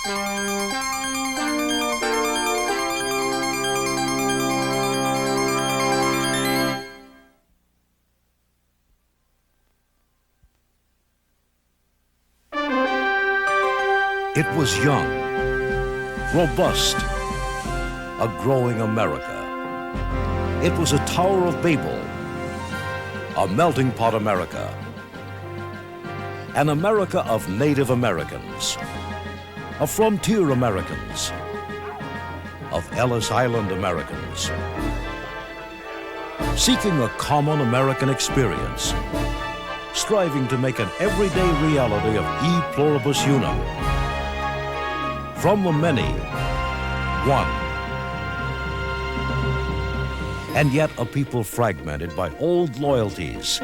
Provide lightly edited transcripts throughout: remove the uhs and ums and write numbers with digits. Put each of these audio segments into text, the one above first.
It was young, robust, a growing America. It was a Tower of Babel, a melting pot America, an America of Native Americans, of frontier Americans, of Ellis Island Americans, seeking a common American experience, striving to make an everyday reality of e pluribus unum. From the many, one. And yet a people fragmented by old loyalties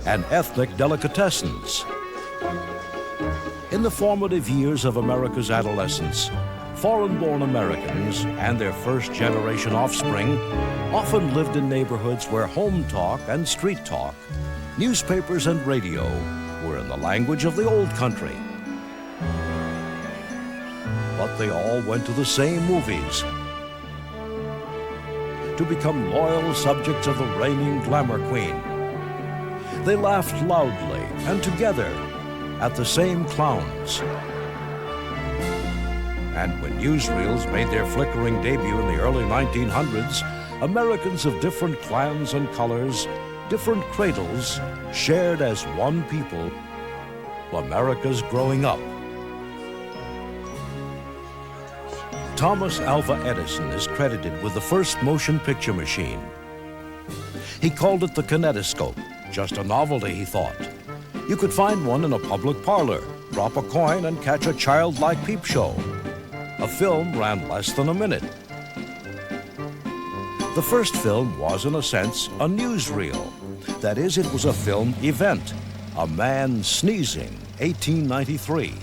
and ethnic delicatessens. In the formative years of America's adolescence, foreign-born Americans and their first-generation offspring often lived in neighborhoods where home talk and street talk, newspapers and radio were in the language of the old country. But they all went to the same movies to become loyal subjects of the reigning glamour queen. They laughed loudly and together at the same clowns. And when newsreels made their flickering debut in the early 1900s, Americans of different clans and colors, different cradles, shared as one people America's growing up. Thomas Alva Edison is credited with the first motion picture machine. He called it the kinetoscope, just a novelty, he thought. You could find one in a public parlor, drop a coin and catch a childlike peep show. A film ran less than a minute. The first film was, in a sense, a newsreel. That is, it was a film event. A Man Sneezing, 1893.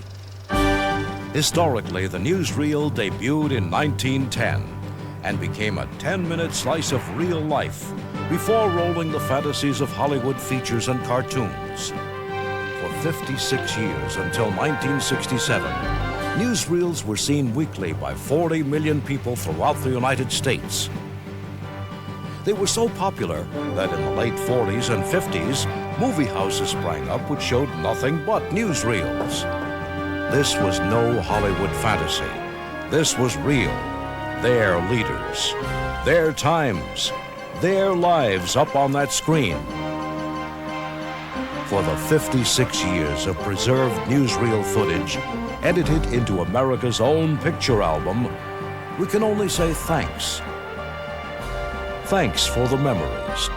Historically, the newsreel debuted in 1910 and became a 10-minute slice of real life before rolling the fantasies of Hollywood features and cartoons. For 56 years, until 1967, newsreels were seen weekly by 40 million people throughout the United States. They were so popular that in the late 40s and 50s, movie houses sprang up which showed nothing but newsreels. This was no Hollywood fantasy. This was real. Their leaders, their times, their lives up on that screen. For the 56 years of preserved newsreel footage, edited into America's own picture album, we can only say thanks. Thanks for the memories.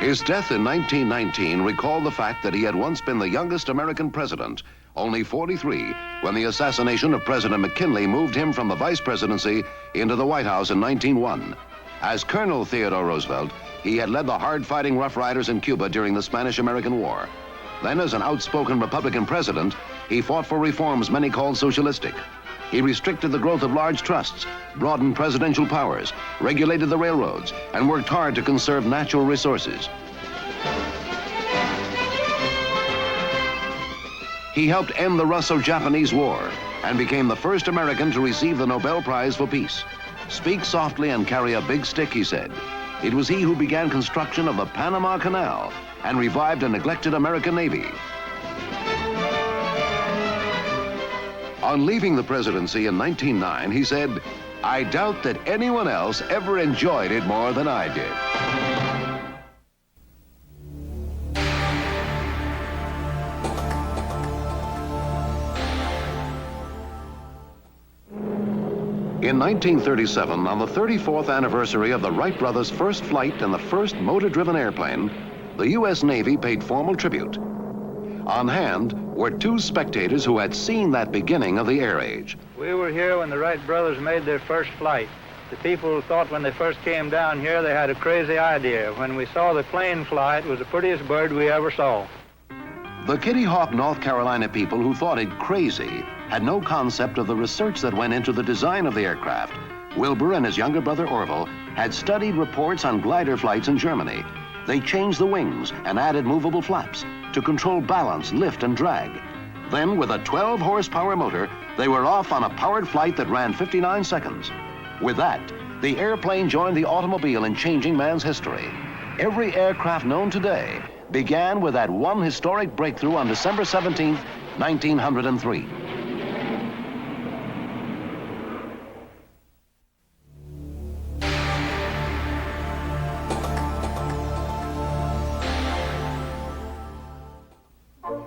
His death in 1919 recalled the fact that he had once been the youngest American president, only 43, when the assassination of President McKinley moved him from the vice presidency into the White House in 1901. As Colonel Theodore Roosevelt, he had led the hard-fighting Rough Riders in Cuba during the Spanish-American War. Then, as an outspoken Republican president, he fought for reforms many called socialistic. He restricted the growth of large trusts, broadened presidential powers, regulated the railroads, and worked hard to conserve natural resources. He helped end the Russo-Japanese War and became the first American to receive the Nobel Prize for Peace. Speak softly and carry a big stick, he said. It was he who began construction of the Panama Canal and revived a neglected American Navy. On leaving the presidency in 1909, he said, "I doubt that anyone else ever enjoyed it more than I did." In 1937, on the 34th anniversary of the Wright brothers' first flight in the first motor-driven airplane, the U.S. Navy paid formal tribute. On hand were two spectators who had seen that beginning of the air age. We were here when the Wright brothers made their first flight. The people thought when they first came down here they had a crazy idea. When we saw the plane fly, it was the prettiest bird we ever saw. The Kitty Hawk, North Carolina people who thought it crazy had no concept of the research that went into the design of the aircraft. Wilbur and his younger brother Orville had studied reports on glider flights in Germany. They changed the wings and added movable flaps to control balance, lift, and drag. Then, with a 12-horsepower motor, they were off on a powered flight that ran 59 seconds. With that, the airplane joined the automobile in changing man's history. Every aircraft known today began with that one historic breakthrough on December 17, 1903.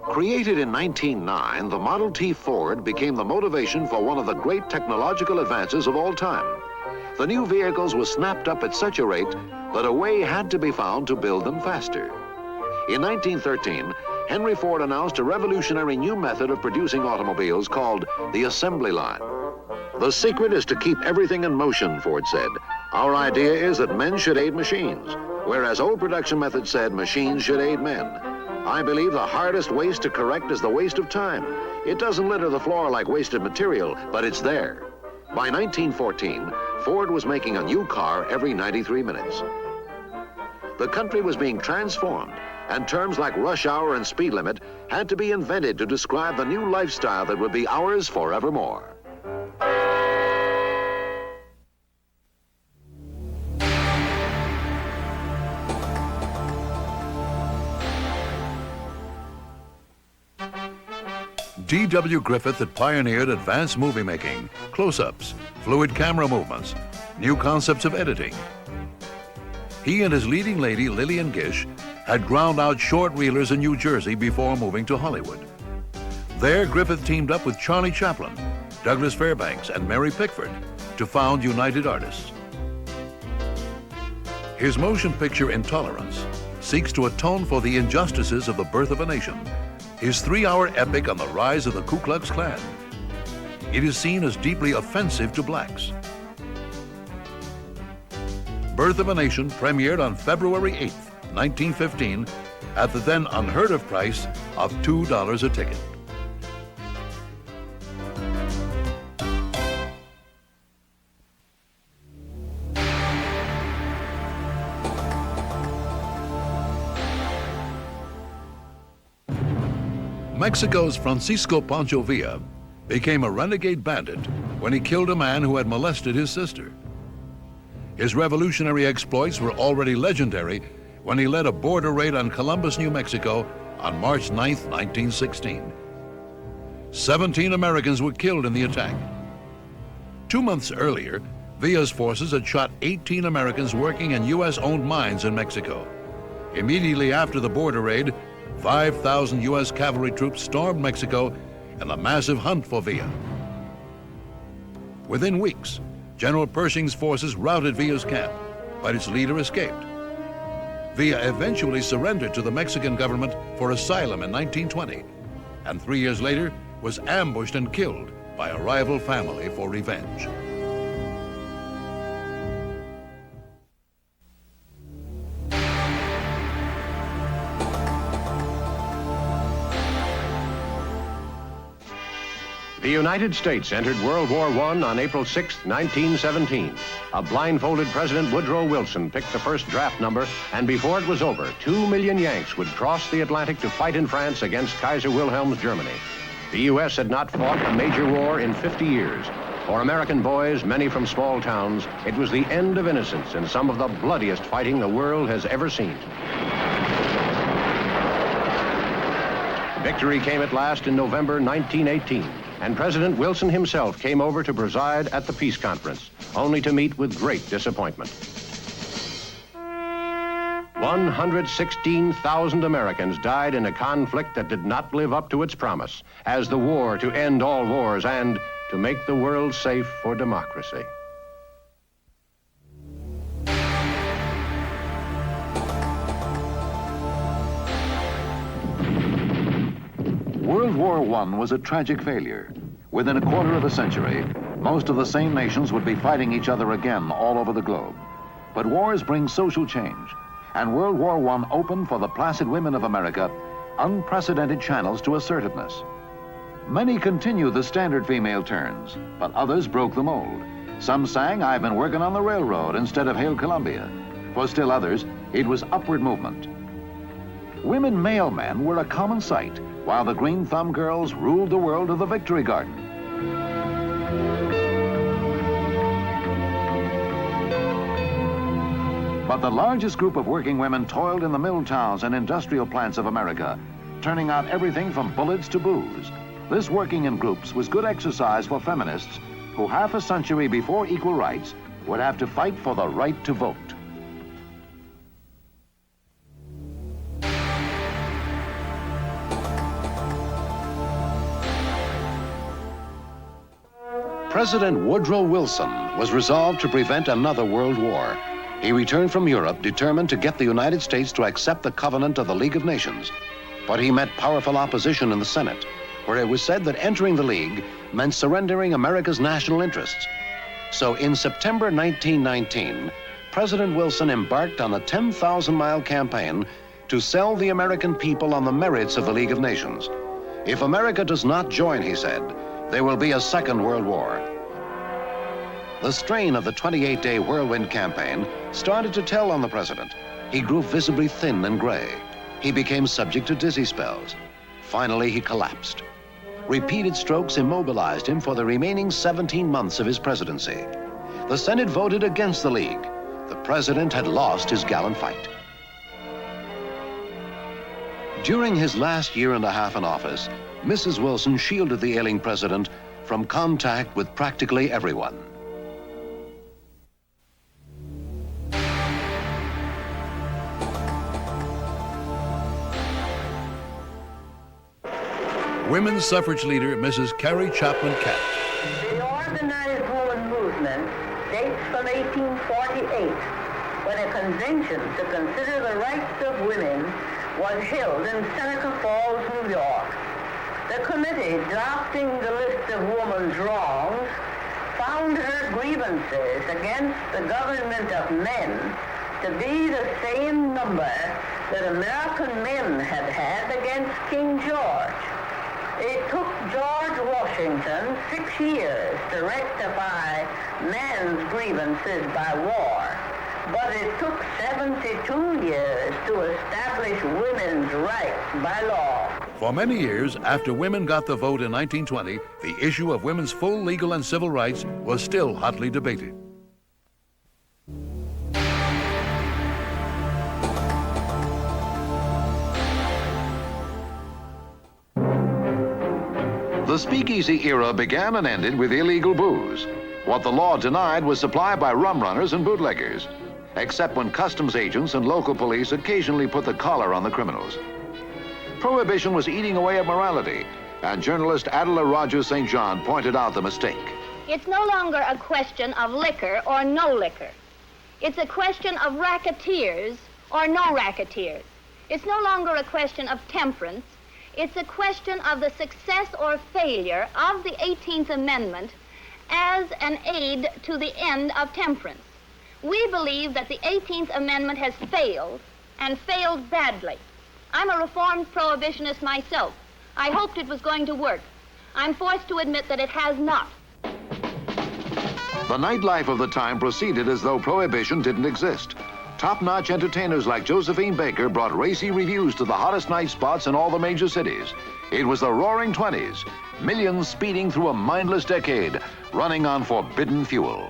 Created in 1909, the Model T Ford became the motivation for one of the great technological advances of all time. The new vehicles were snapped up at such a rate that a way had to be found to build them faster. In 1913, Henry Ford announced a revolutionary new method of producing automobiles called the assembly line. The secret is to keep everything in motion, Ford said. Our idea is that men should aid machines, whereas old production methods said machines should aid men. I believe the hardest waste to correct is the waste of time. It doesn't litter the floor like wasted material, but it's there. By 1914, Ford was making a new car every 93 minutes. The country was being transformed, and terms like rush hour and speed limit had to be invented to describe the new lifestyle that would be ours forevermore. D.W. Griffith had pioneered advanced movie making, close-ups, fluid camera movements, new concepts of editing. He and his leading lady, Lillian Gish, had ground out short reelers in New Jersey before moving to Hollywood. There, Griffith teamed up with Charlie Chaplin, Douglas Fairbanks, and Mary Pickford to found United Artists. His motion picture Intolerance seeks to atone for the injustices of the birth of a nation, his 3-hour epic on the rise of the Ku Klux Klan. It is seen as deeply offensive to blacks. Birth of a Nation premiered on February 8, 1915, at the then unheard-of price of $2 a ticket. Mexico's Francisco Pancho Villa became a renegade bandit when he killed a man who had molested his sister. His revolutionary exploits were already legendary when he led a border raid on Columbus, New Mexico on March 9, 1916. 17 Americans were killed in the attack. 2 months earlier, Villa's forces had shot 18 Americans working in U.S.-owned mines in Mexico. Immediately after the border raid, 5,000 U.S. cavalry troops stormed Mexico in a massive hunt for Villa. Within weeks, General Pershing's forces routed Villa's camp, but its leader escaped. Villa eventually surrendered to the Mexican government for asylum in 1920, and 3 years later was ambushed and killed by a rival family for revenge. The United States entered World War I on April 6, 1917. A blindfolded President Woodrow Wilson picked the first draft number, and before it was over, 2 million Yanks would cross the Atlantic to fight in France against Kaiser Wilhelm's Germany. The U.S. had not fought a major war in 50 years. For American boys, many from small towns, it was the end of innocence and some of the bloodiest fighting the world has ever seen. Victory came at last in November 1918. And President Wilson himself came over to preside at the peace conference, only to meet with great disappointment. 116,000 Americans died in a conflict that did not live up to its promise as the war to end all wars and to make the world safe for democracy. World War I was a tragic failure. Within a quarter of a century, most of the same nations would be fighting each other again all over the globe. But wars bring social change, and World War I opened for the placid women of America unprecedented channels to assertiveness. Many continue the standard female turns, but others broke the mold. Some sang, "I've been working on the railroad," instead of "Hail Columbia." For still others, it was upward movement. Women mailmen were a common sight, while the Green Thumb Girls ruled the world of the Victory Garden. But the largest group of working women toiled in the mill towns and industrial plants of America, turning out everything from bullets to booze. This working in groups was good exercise for feminists who half a century before equal rights would have to fight for the right to vote. President Woodrow Wilson was resolved to prevent another world war. He returned from Europe determined to get the United States to accept the covenant of the League of Nations. But he met powerful opposition in the Senate, where it was said that entering the League meant surrendering America's national interests. So in September 1919, President Wilson embarked on a 10,000-mile campaign to sell the American people on the merits of the League of Nations. If America does not join, he said, there will be a second world war. The strain of the 28-day whirlwind campaign started to tell on the president. He grew visibly thin and gray. He became subject to dizzy spells. Finally, he collapsed. Repeated strokes immobilized him for the remaining 17 months of his presidency. The Senate voted against the League. The president had lost his gallant fight. During his last year and a half in office, Mrs. Wilson shielded the ailing president from contact with practically everyone. Women's suffrage leader Mrs. Carrie Chapman Catt. The organized woman movement dates from 1848, when a convention to consider the rights of women was held in Seneca Falls, New York. The committee drafting the list of women's wrongs found her grievances against the government of men to be the same number that American men had had against King George. It took George Washington 6 years to rectify men's grievances by war, but it took 72 years to establish women's rights by law. For many years after women got the vote in 1920, the issue of women's full legal and civil rights was still hotly debated. The speakeasy era began and ended with illegal booze. What the law denied was supply by rum runners and bootleggers, except when customs agents and local police occasionally put the collar on the criminals. Prohibition was eating away at morality, and journalist Adela Rogers St. John pointed out the mistake. It's no longer a question of liquor or no liquor. It's a question of racketeers or no racketeers. It's no longer a question of temperance. It's a question of the success or failure of the 18th Amendment as an aid to the end of temperance. We believe that the 18th Amendment has failed, and failed badly. I'm a reformed prohibitionist myself. I hoped it was going to work. I'm forced to admit that it has not. The nightlife of the time proceeded as though prohibition didn't exist. Top-notch entertainers like Josephine Baker brought racy reviews to the hottest night spots in all the major cities. It was the roaring 20s, millions speeding through a mindless decade, running on forbidden fuel.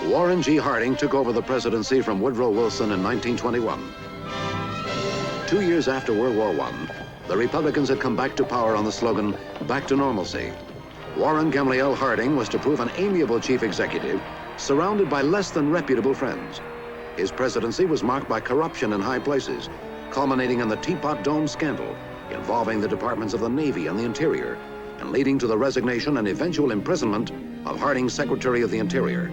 Warren G. Harding took over the presidency from Woodrow Wilson in 1921. 2 years after World War I, the Republicans had come back to power on the slogan, "Back to Normalcy." Warren Gamliel Harding was to prove an amiable chief executive, surrounded by less than reputable friends. His presidency was marked by corruption in high places, culminating in the Teapot Dome scandal, involving the departments of the Navy and the Interior, and leading to the resignation and eventual imprisonment of Harding's Secretary of the Interior.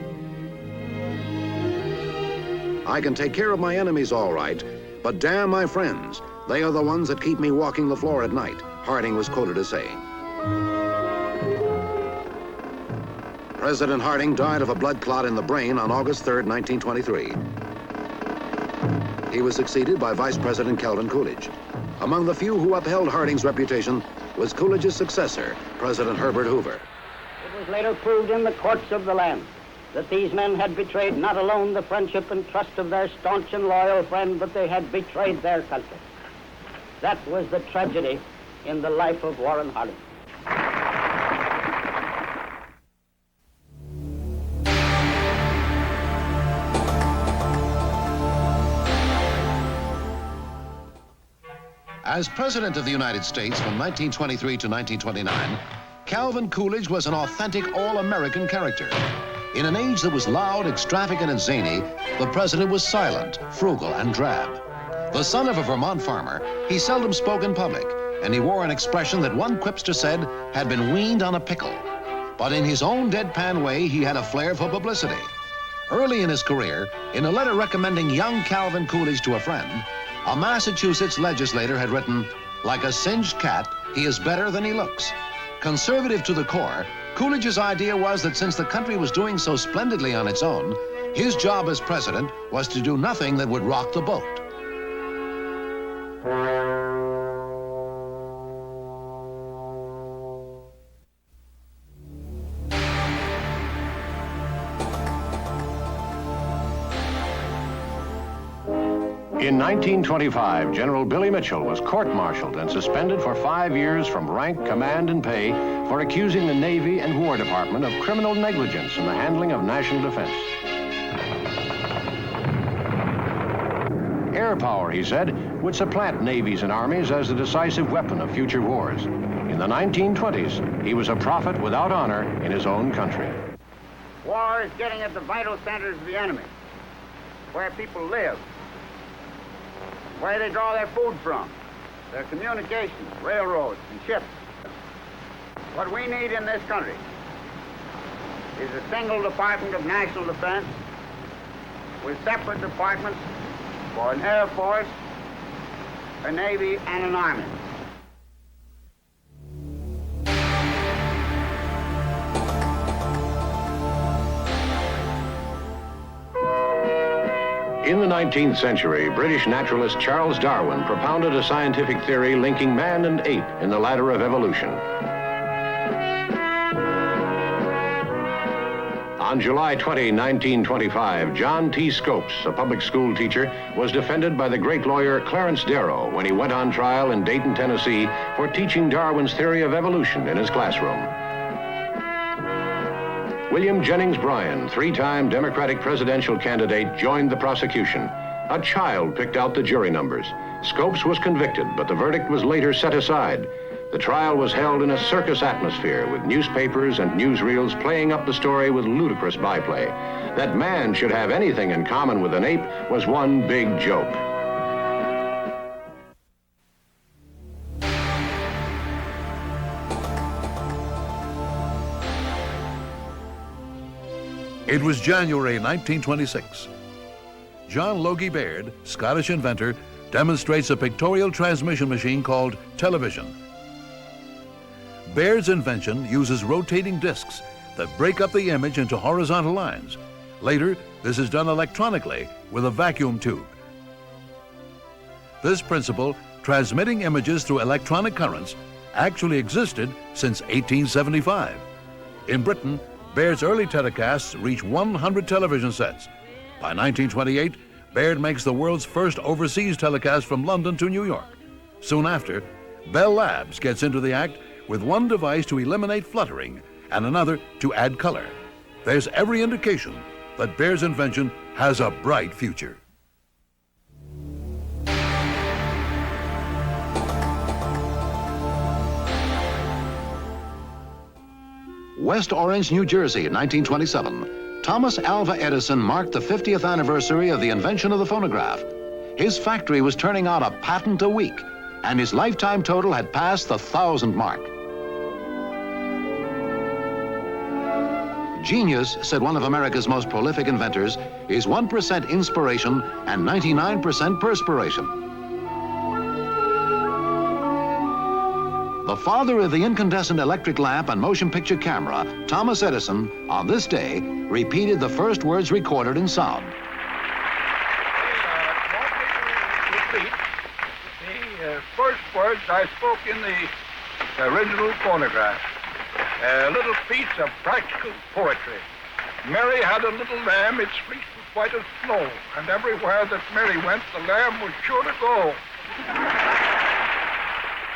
"I can take care of my enemies all right, but damn my friends. They are the ones that keep me walking the floor at night," Harding was quoted as saying. President Harding died of a blood clot in the brain on August 3rd, 1923. He was succeeded by Vice President Calvin Coolidge. Among the few who upheld Harding's reputation was Coolidge's successor, President Herbert Hoover. It was later proved in the courts of the land that these men had betrayed not alone the friendship and trust of their staunch and loyal friend, but they had betrayed their country. That was the tragedy in the life of Warren Harding. As President of the United States from 1923 to 1929, Calvin Coolidge was an authentic all-American character. In an age that was loud, extravagant, and zany, the president was silent, frugal, and drab. The son of a Vermont farmer, he seldom spoke in public, and he wore an expression that one quipster said had been weaned on a pickle. But in his own deadpan way, he had a flair for publicity. Early in his career, in a letter recommending young Calvin Coolidge to a friend, a Massachusetts legislator had written, "Like a singed cat, he is better than he looks." Conservative to the core, Coolidge's idea was that since the country was doing so splendidly on its own, his job as president was to do nothing that would rock the boat. In 1925, General Billy Mitchell was court-martialed and suspended for 5 years from rank, command, and pay for accusing the Navy and War Department of criminal negligence in the handling of national defense. Air power, he said, would supplant navies and armies as the decisive weapon of future wars. In the 1920s, he was a prophet without honor in his own country. War is getting at the vital centers of the enemy, where people live, where they draw their food from, their communications, railroads, and ships. What we need in this country is a single Department of National Defense with separate departments for an Air Force, a Navy, and an Army. In the 19th century, British naturalist Charles Darwin propounded a scientific theory linking man and ape in the ladder of evolution. On July 20, 1925, John T. Scopes, a public school teacher, was defended by the great lawyer Clarence Darrow when he went on trial in Dayton, Tennessee, for teaching Darwin's theory of evolution in his classroom. William Jennings Bryan, three-time Democratic presidential candidate, joined the prosecution. A child picked out the jury numbers. Scopes was convicted, but the verdict was later set aside. The trial was held in a circus atmosphere with newspapers and newsreels playing up the story with ludicrous byplay. That man should have anything in common with an ape was one big joke. It was January 1926. John Logie Baird, Scottish inventor, demonstrates a pictorial transmission machine called television. Baird's invention uses rotating discs that break up the image into horizontal lines. Later, this is done electronically with a vacuum tube. This principle, transmitting images through electronic currents, actually existed since 1875. In Britain, Baird's early telecasts reach 100 television sets. By 1928, Baird makes the world's first overseas telecast from London to New York. Soon after, Bell Labs gets into the act with one device to eliminate fluttering and another to add color. There's every indication that Baird's invention has a bright future. West Orange, New Jersey, 1927. Thomas Alva Edison marked the 50th anniversary of the invention of the phonograph. His factory was turning out a patent a week, and his lifetime total had passed the 1,000 mark. Genius, said one of America's most prolific inventors, is 1% inspiration and 99% perspiration. The father of the incandescent electric lamp and motion picture camera, Thomas Edison, on this day, repeated the first words recorded in sound. The first words I spoke in the original phonograph. A little piece of practical poetry. Mary had a little lamb, its fleece was white as snow, and everywhere that Mary went, the lamb was sure to go.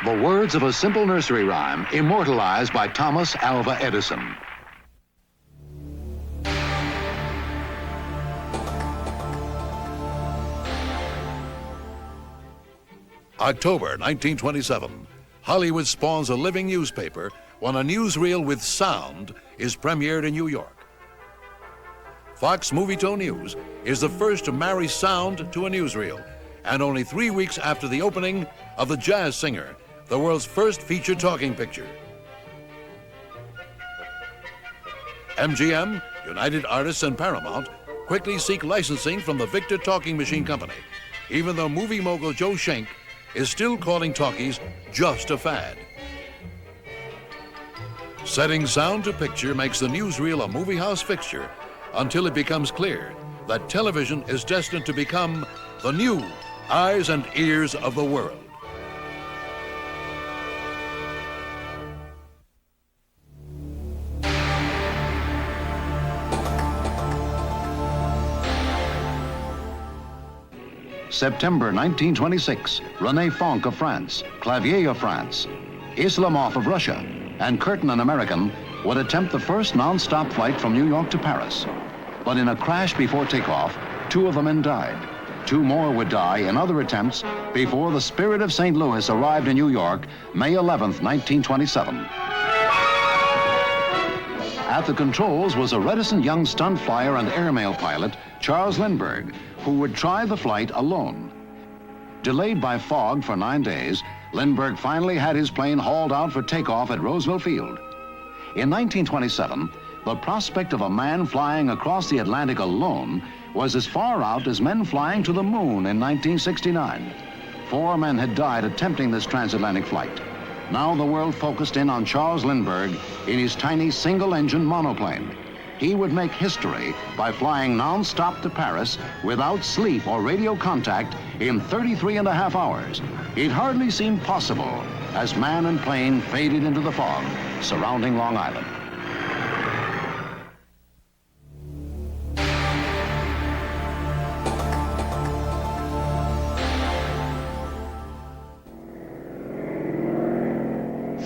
The words of a simple nursery rhyme immortalized by Thomas Alva Edison. October 1927, Hollywood spawns a living newspaper when a newsreel with sound is premiered in New York. Fox Movietone News is the first to marry sound to a newsreel, and only 3 weeks after the opening of The Jazz Singer, the world's first feature talking picture. MGM, United Artists, and Paramount quickly seek licensing from the Victor Talking Machine Company, even though movie mogul Joe Schenck is still calling talkies just a fad. Setting sound to picture makes the newsreel a movie house fixture until it becomes clear that television is destined to become the new eyes and ears of the world. September 1926, René Fonck of France, Clavier of France, Islamov of Russia, and Curtin, an American, would attempt the first non-stop flight from New York to Paris. But in a crash before takeoff, 2 of the men died. 2 more would die in other attempts before the Spirit of St. Louis arrived in New York, May 11th, 1927. At the controls was a reticent young stunt flyer and airmail pilot, Charles Lindbergh, who would try the flight alone. Delayed by fog for 9 days, Lindbergh finally had his plane hauled out for takeoff at Roosevelt Field. In 1927, the prospect of a man flying across the Atlantic alone was as far out as men flying to the moon in 1969. 4 men had died attempting this transatlantic flight. Now the world focused in on Charles Lindbergh in his tiny single-engine monoplane. He would make history by flying non-stop to Paris without sleep or radio contact in 33.5 hours. It hardly seemed possible as man and plane faded into the fog surrounding Long Island.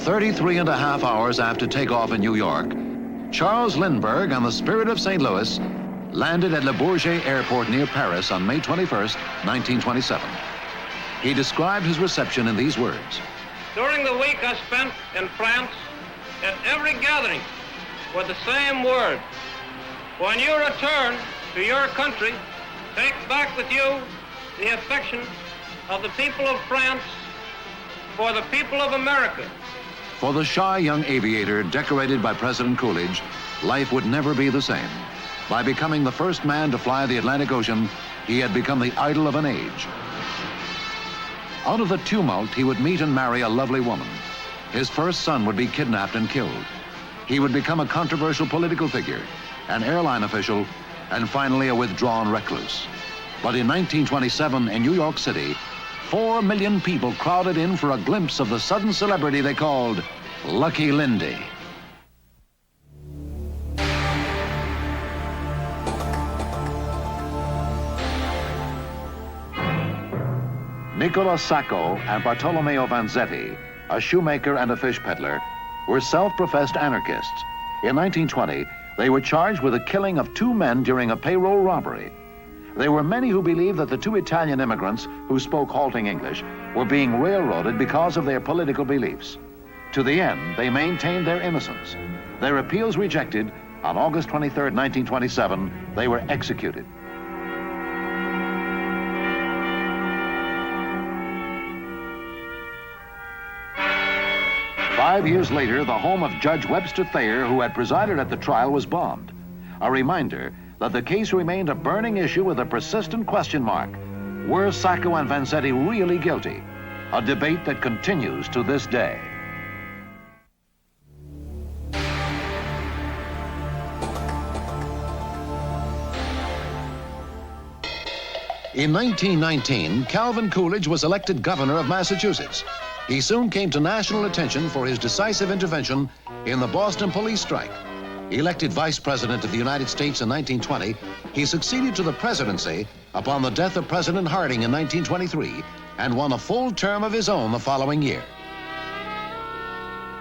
"33.5 hours after takeoff in New York, Charles Lindbergh and the Spirit of St. Louis landed at Le Bourget Airport near Paris on May 21st, 1927. He described his reception in these words. During the week I spent in France, at every gathering were the same words. When you return to your country, take back with you the affection of the people of France for the people of America. For the shy young aviator decorated by President Coolidge, life would never be the same. By becoming the first man to fly the Atlantic Ocean, he had become the idol of an age. Out of the tumult, he would meet and marry a lovely woman. His first son would be kidnapped and killed. He would become a controversial political figure, an airline official, and finally a withdrawn recluse. But in 1927 in New York City, 4 million people crowded in for a glimpse of the sudden celebrity they called Lucky Lindy. Nicola Sacco and Bartolomeo Vanzetti, a shoemaker and a fish peddler, were self-professed anarchists. In 1920, they were charged with the killing of 2 men during a payroll robbery. There were many who believed that the 2 Italian immigrants who spoke halting English were being railroaded because of their political beliefs. To the end, they maintained their innocence. Their appeals rejected, on August 23, 1927, they were executed. Five years later, the home of Judge Webster Thayer, who had presided at the trial, was bombed. A reminder that the case remained a burning issue with a persistent question mark. Were Sacco and Vanzetti really guilty? A debate that continues to this day. In 1919, Calvin Coolidge was elected governor of Massachusetts. He soon came to national attention for his decisive intervention in the Boston police strike. Elected vice president of the United States in 1920, he succeeded to the presidency upon the death of President Harding in 1923 and won a full term of his own the following year.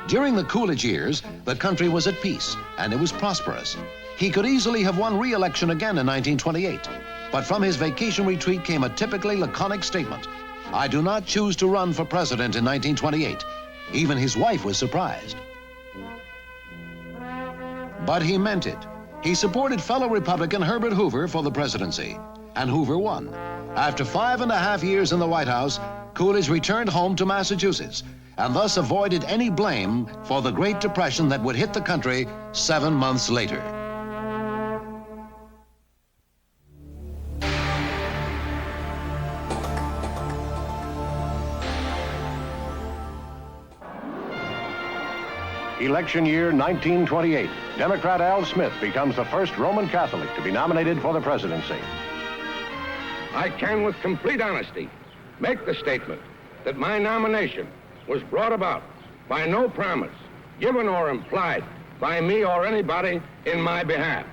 During the Coolidge years, the country was at peace and it was prosperous. He could easily have won re-election again in 1928, but from his vacation retreat came a typically laconic statement: "I do not choose to run for president in 1928. Even his wife was surprised. But he meant it. He supported fellow Republican Herbert Hoover for the presidency, and Hoover won. After 5.5 years in the White House, Coolidge returned home to Massachusetts and thus avoided any blame for the Great Depression that would hit the country 7 months later. Election year 1928. Democrat Al Smith becomes the first Roman Catholic to be nominated for the presidency. I can, with complete honesty, make the statement that my nomination was brought about by no promise, given or implied by me or anybody in my behalf.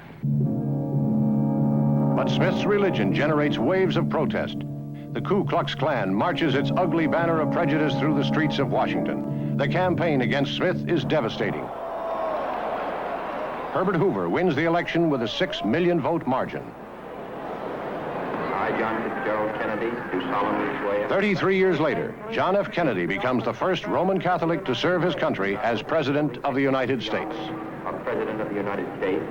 But Smith's religion generates waves of protest. The Ku Klux Klan marches its ugly banner of prejudice through the streets of Washington. The campaign against Smith is devastating. Herbert Hoover wins the election with a 6 million vote margin. I, John Fitzgerald Kennedy, do solemnly swear. 33 years later, John F. Kennedy becomes the first Roman Catholic to serve his country as President of the United States. President of the United States.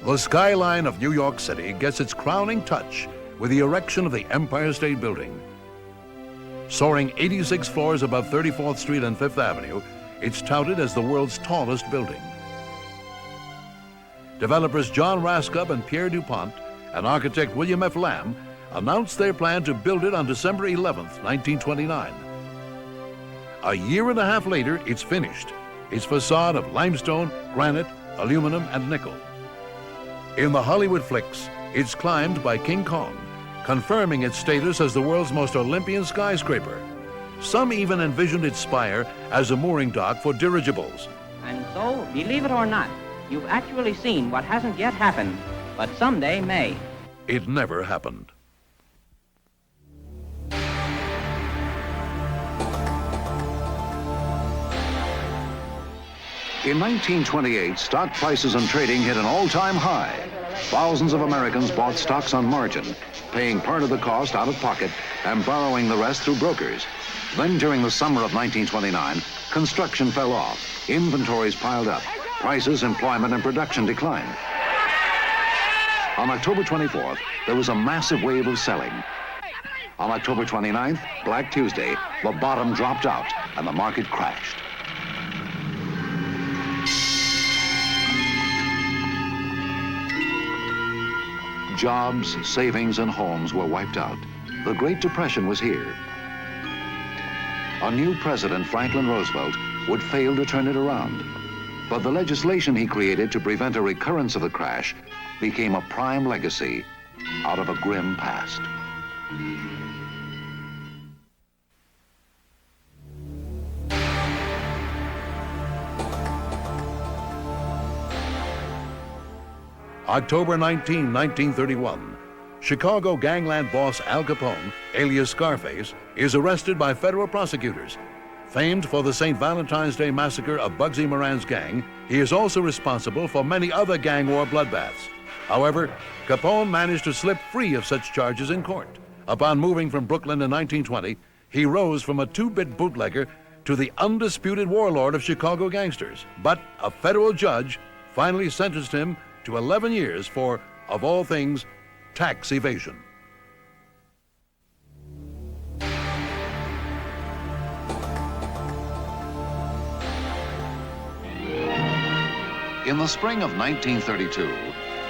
The skyline of New York City gets its crowning touch with the erection of the Empire State Building. Soaring 86 floors above 34th Street and 5th Avenue, it's touted as the world's tallest building. Developers John Raskob and Pierre DuPont and architect William F. Lamb announced their plan to build it on December 11th, 1929. A year and a half later, it's finished. Its facade of limestone, granite, aluminum, and nickel. In the Hollywood flicks, it's climbed by King Kong, confirming its status as the world's most Olympian skyscraper. Some even envisioned its spire as a mooring dock for dirigibles. And so, believe it or not, you've actually seen what hasn't yet happened, but someday may. It never happened. In 1928, stock prices and trading hit an all-time high. Thousands of Americans bought stocks on margin, paying part of the cost out of pocket and borrowing the rest through brokers. Then during the summer of 1929, construction fell off, inventories piled up, prices, employment, and production declined. On October 24th, there was a massive wave of selling. On October 29th, Black Tuesday, the bottom dropped out and the market crashed. Jobs, savings, and homes were wiped out. The Great Depression was here. A new president, Franklin Roosevelt, would fail to turn it around. But the legislation he created to prevent a recurrence of the crash became a prime legacy out of a grim past. October 19, 1931, Chicago gangland boss Al Capone, alias Scarface, is arrested by federal prosecutors. Famed for the St. Valentine's Day massacre of Bugsy Moran's gang, he is also responsible for many other gang war bloodbaths. However, Capone managed to slip free of such charges in court. Upon moving from Brooklyn in 1920, he rose from a two-bit bootlegger to the undisputed warlord of Chicago gangsters. But a federal judge finally sentenced him to 11 years for, of all things, tax evasion. In the spring of 1932,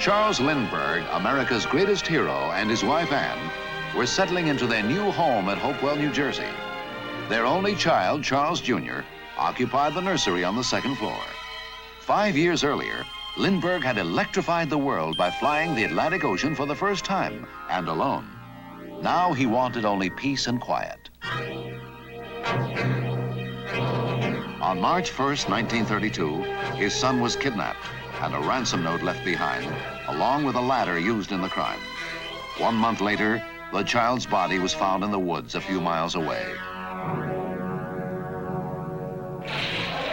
Charles Lindbergh, America's greatest hero, and his wife Anne were settling into their new home at Hopewell, New Jersey. Their only child, Charles Jr., occupied the nursery on the second floor. 5 years earlier, Lindbergh had electrified the world by flying the Atlantic Ocean for the first time, and alone. Now he wanted only peace and quiet. On March 1st, 1932, his son was kidnapped and a ransom note left behind, along with a ladder used in the crime. 1 month later, the child's body was found in the woods a few miles away.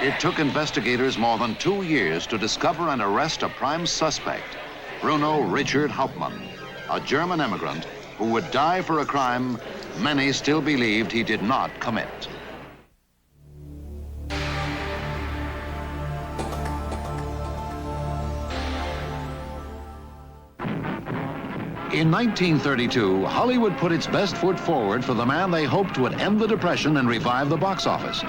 It took investigators more than 2 years to discover and arrest a prime suspect, Bruno Richard Hauptmann, a German immigrant who would die for a crime many still believed he did not commit. In 1932, Hollywood put its best foot forward for the man they hoped would end the Depression and revive the box office.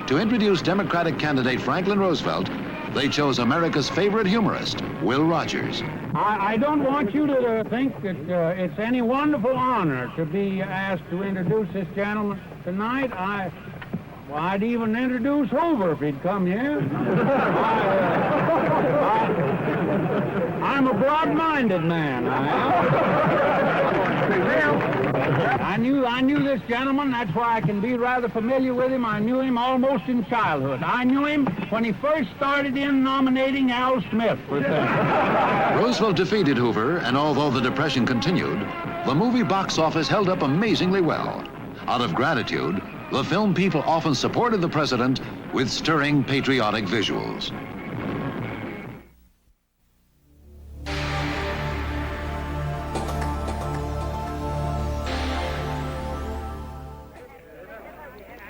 To introduce Democratic candidate Franklin Roosevelt, they chose America's favorite humorist, Will Rogers. I don't want you to think that it's any wonderful honor to be asked to introduce this gentleman tonight. I'd even introduce Hoover if he'd come here. I'm a broad-minded man, I am. I knew this gentleman, that's why I can be rather familiar with him. I knew him almost in childhood. I knew him when he first started in nominating Al Smith for things. Roosevelt defeated Hoover, and although the Depression continued, the movie box office held up amazingly well. Out of gratitude, the film people often supported the president with stirring patriotic visuals.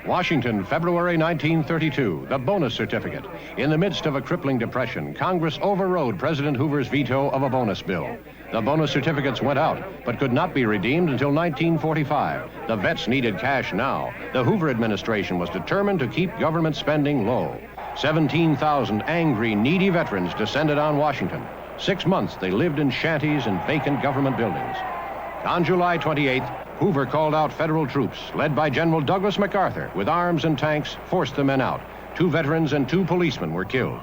Washington, February 1932, the bonus certificate. In the midst of a crippling depression, Congress overrode President Hoover's veto of a bonus bill. The bonus certificates went out, but could not be redeemed until 1945. The vets needed cash now. The Hoover administration was determined to keep government spending low. 17,000 angry, needy veterans descended on Washington. 6 months they lived in shanties and vacant government buildings. On July 28th, Hoover called out federal troops, led by General Douglas MacArthur, with arms and tanks, forced the men out. 2 veterans and 2 policemen were killed.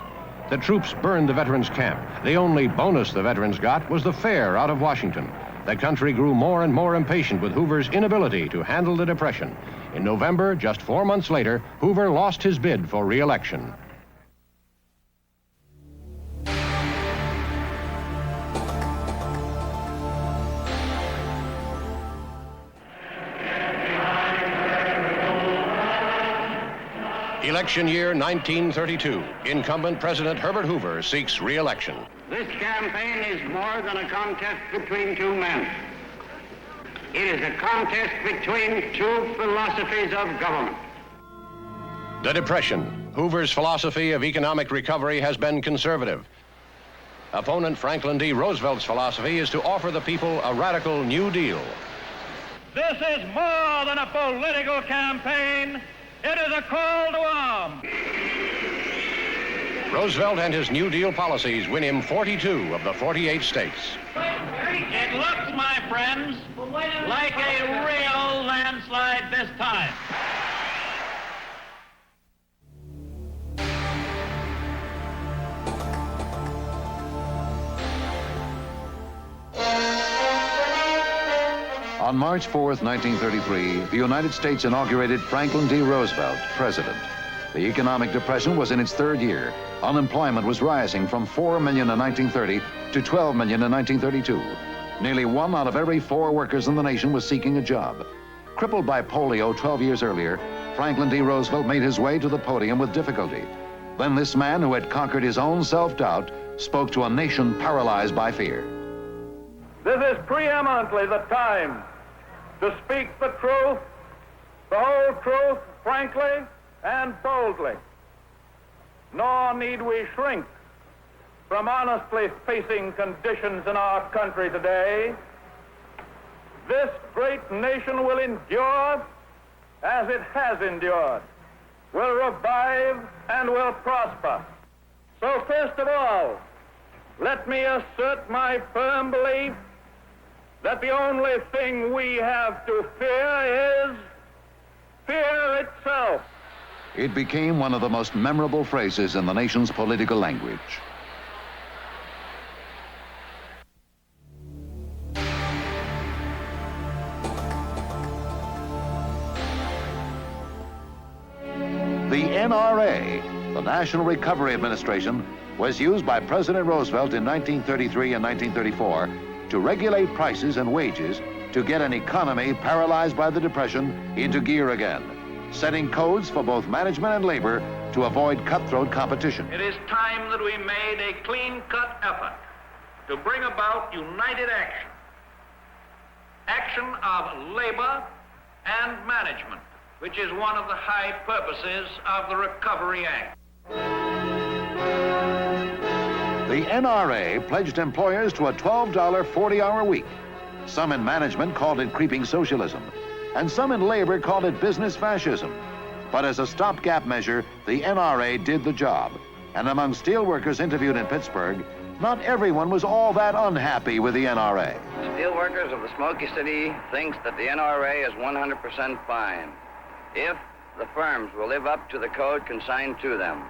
The troops burned the veterans' camp. The only bonus the veterans got was the fare out of Washington. The country grew more and more impatient with Hoover's inability to handle the Depression. In November, just 4 months later, Hoover lost his bid for re-election. Election year 1932. Incumbent President Herbert Hoover seeks re-election. This campaign is more than a contest between 2 men. It is a contest between 2 philosophies of government. The Depression. Hoover's philosophy of economic recovery has been conservative. Opponent Franklin D. Roosevelt's philosophy is to offer the people a radical New Deal. This is more than a political campaign. It is a call to arms. Roosevelt and his New Deal policies win him 42 of the 48 states. It looks, my friends, like a real landslide this time. On March 4th, 1933, the United States inaugurated Franklin D. Roosevelt, president. The economic depression was in its 3rd year. Unemployment was rising from 4 million in 1930 to 12 million in 1932. Nearly 1 out of every 4 workers in the nation was seeking a job. Crippled by polio 12 years earlier, Franklin D. Roosevelt made his way to the podium with difficulty. Then this man who had conquered his own self-doubt spoke to a nation paralyzed by fear. This is preeminently the time to speak the truth, the whole truth, frankly and boldly. Nor need we shrink from honestly facing conditions in our country today. This great nation will endure as it has endured, will revive and will prosper. So first of all, let me assert my firm belief that the only thing we have to fear is fear itself. It became one of the most memorable phrases in the nation's political language. The NRA, the National Recovery Administration, was used by President Roosevelt in 1933 and 1934 to regulate prices and wages to get an economy paralyzed by the Depression into gear again, setting codes for both management and labor to avoid cutthroat competition. It is time that we made a clean-cut effort to bring about united action, action of labor and management, which is one of the high purposes of the Recovery Act. The NRA pledged employers to a $12 40-hour week. Some in management called it creeping socialism, and some in labor called it business fascism. But as a stopgap measure, the NRA did the job. And among steelworkers interviewed in Pittsburgh, not everyone was all that unhappy with the NRA. Steelworkers of the Smoky City thinks that the NRA is 100% fine, if the firms will live up to the code consigned to them.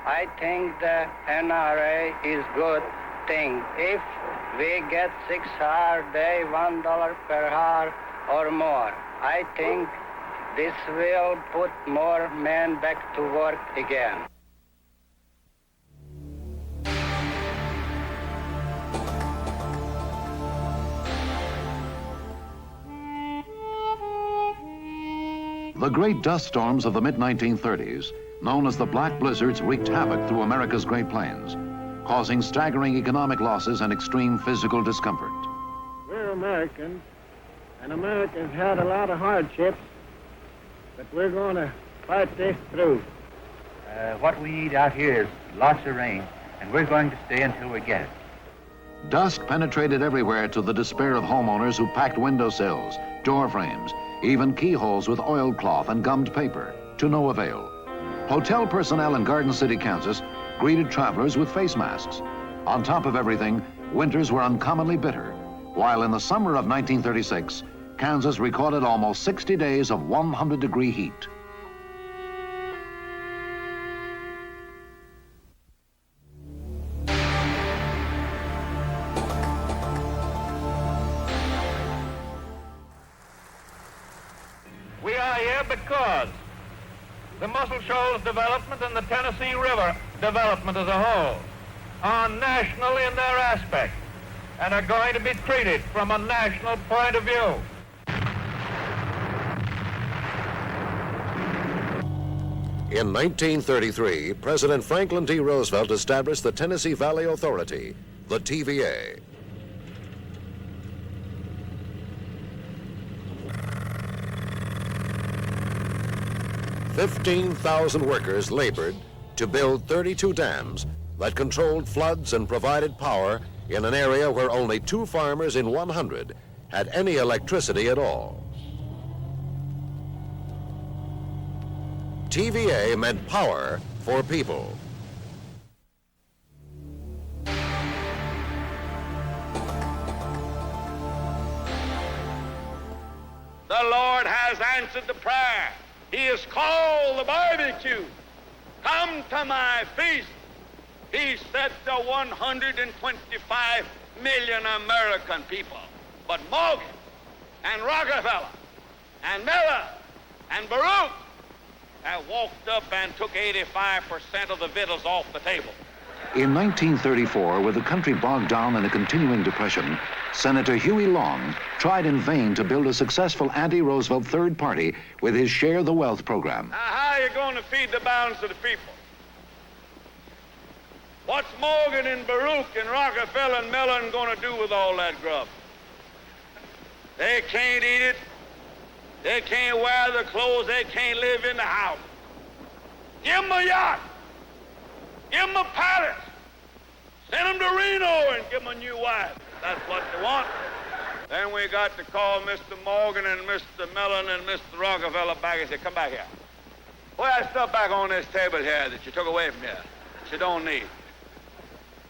I think the NRA is good thing. If we get 6-hour day, $1 per hour or more, I think this will put more men back to work again. The great dust storms of the mid-1930s, known as the Black Blizzards, wreaked havoc through America's Great Plains, causing staggering economic losses and extreme physical discomfort. We're Americans, and Americans had a lot of hardships, but we're going to fight this through. What we need out here is lots of rain, and we're going to stay until we get it. Dust penetrated everywhere to the despair of homeowners who packed windowsills, door frames, even keyholes with oilcloth and gummed paper, to no avail. Hotel personnel in Garden City, Kansas, greeted travelers with face masks. On top of everything, winters were uncommonly bitter, while in the summer of 1936, Kansas recorded almost 60 days of 100-degree heat. We are here because the Muscle Shoals development and the Tennessee River development as a whole are national in their aspect and are going to be treated from a national point of view. In 1933, President Franklin D. Roosevelt established the Tennessee Valley Authority, the TVA. $15,000 workers labored to build 32 dams that controlled floods and provided power in an area where only 2 farmers in 100 had any electricity at all. TVA meant power for people. The Lord has answered the prayer. He has called the barbecue. Come to my feast. He said to 125 million American people. But Morgan and Rockefeller and Miller and Baruch have walked up and took 85% of the victuals off the table. In 1934, with the country bogged down in a continuing depression, Senator Huey Long tried in vain to build a successful anti-Roosevelt third party with his Share the Wealth program. Now, how are you going to feed the balance of the people? What's Morgan and Baruch and Rockefeller and Mellon going to do with all that grub? They can't eat it. They can't wear the clothes. They can't live in the house. Give them a yacht. Give them a palace. Send them to Reno and give them a new wife. That's what they want. Then we got to call Mr. Morgan and Mr. Mellon and Mr. Rockefeller back and say, come back here. Put that stuff back on this table here that you took away from here, that you don't need.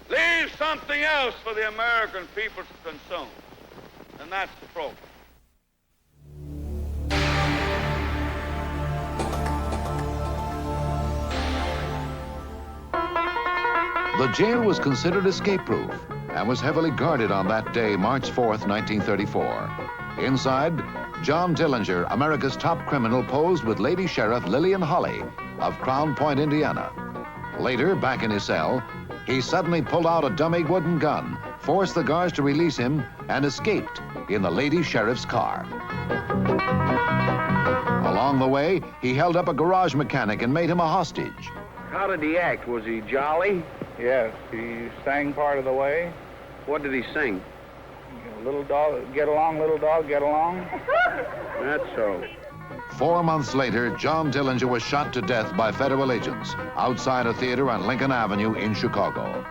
Leave something else for the American people to consume. And that's the program. The jail was considered escape-proof and was heavily guarded on that day, March 4th, 1934. Inside, John Dillinger, America's top criminal, posed with Lady Sheriff Lillian Holley of Crown Point, Indiana. Later, back in his cell, he suddenly pulled out a dummy wooden gun, forced the guards to release him, and escaped in the Lady Sheriff's car. Along the way, he held up a garage mechanic and made him a hostage. How did he act? Was he jolly? Yes, he sang part of the way. What did he sing? Little dog, get along, little dog, get along. That's so. 4 months later, John Dillinger was shot to death by federal agents outside a theater on Lincoln Avenue in Chicago.